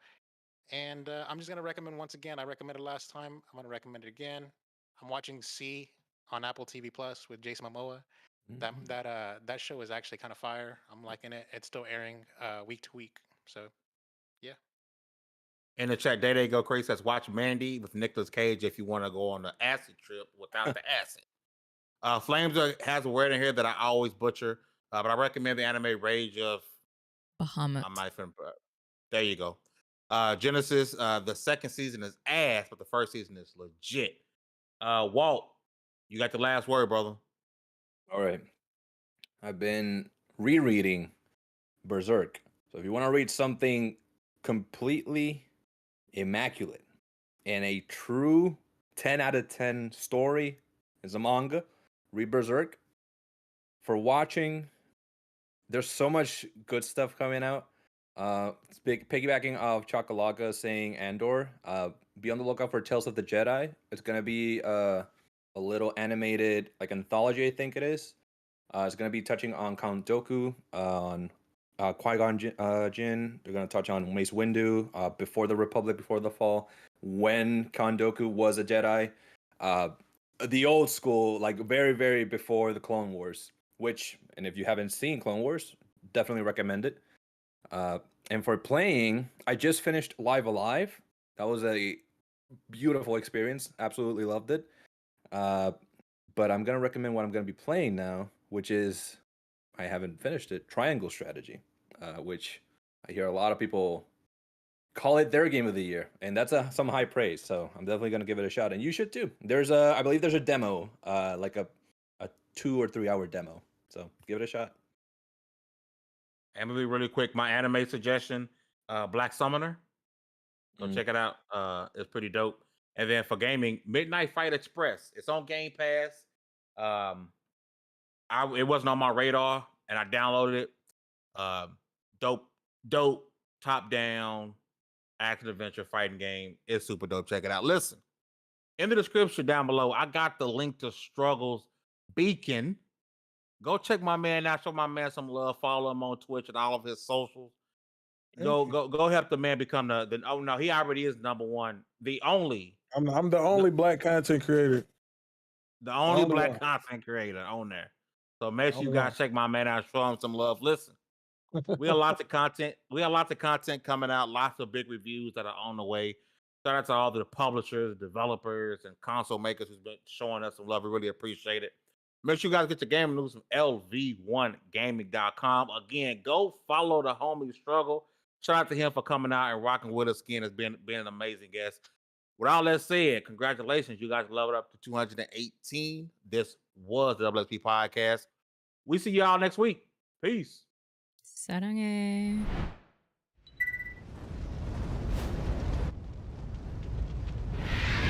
And I'm just gonna recommend once again. I recommended last time. I'm gonna recommend it again. I'm watching C on Apple TV Plus with Jason Momoa. That show is actually kind of fire. I'm liking it. It's still airing week to week. So yeah. In the chat, Day Go Crazy says watch Mandy with Nicolas Cage if you want to go on the acid trip without the acid. Flames has a word in here that I always butcher, but I recommend the anime Rage of Bahamut. There you go. Genesis, the second season is ass, but the first season is legit. Walt, you got the last word, brother. All right. I've been rereading Berserk. So if you want to read something completely immaculate and a true 10 out of 10 story is a manga, read Berserk. For watching, there's so much good stuff coming out. Piggybacking off Chakalaka saying Andor, be on the lookout for Tales of the Jedi. It's going to be a little animated like anthology, I think it is. It's going to be touching on Count Dooku, on Qui-Gon Jinn. They're going to touch on Mace Windu, before the Republic, before the fall, when Count Dooku was a Jedi. The old school, like very, very before the Clone Wars, and if you haven't seen Clone Wars, definitely recommend it. And for playing, I just finished Live Alive. That was a beautiful experience. Absolutely loved it. But I'm going to recommend what I'm going to be playing now, which is, I haven't finished it, Triangle Strategy, which I hear a lot of people call it their game of the year, and that's some high praise. So I'm definitely going to give it a shot, and you should too. I believe there's a demo, like a 2 or 3 hour demo. So give it a shot. And maybe really quick, my anime suggestion, Black Summoner. Go check it out. It's pretty dope. And then for gaming, Midnight Fight Express. It's on Game Pass. It wasn't on my radar, and I downloaded it. Dope, top down, action adventure fighting game. It's super dope. Check it out. Listen, in the description down below, I got the link to Struggles Beacon. Go check my man out. Show my man some love. Follow him on Twitch and all of his socials. Go help the man become the. Oh no, he already is number one. The only. I'm the only black content creator. The only only black one. content creator on there. So make sure you Only guys one. check my man out, show him some love. Listen, we got lots of content. We got lots of content coming out. Lots of big reviews that are on the way. Shout out to all the publishers, developers, and console makers who's been showing us some love. We really appreciate it. Make sure you guys get your gaming news from lv1gaming.com. Again, go follow the homie Struggle. Shout out to him for coming out and rocking with us again. It's been an amazing guest. With all that said, congratulations. You guys leveled up to 218. This was the WSP Podcast. We see y'all next week. Peace. 사랑해.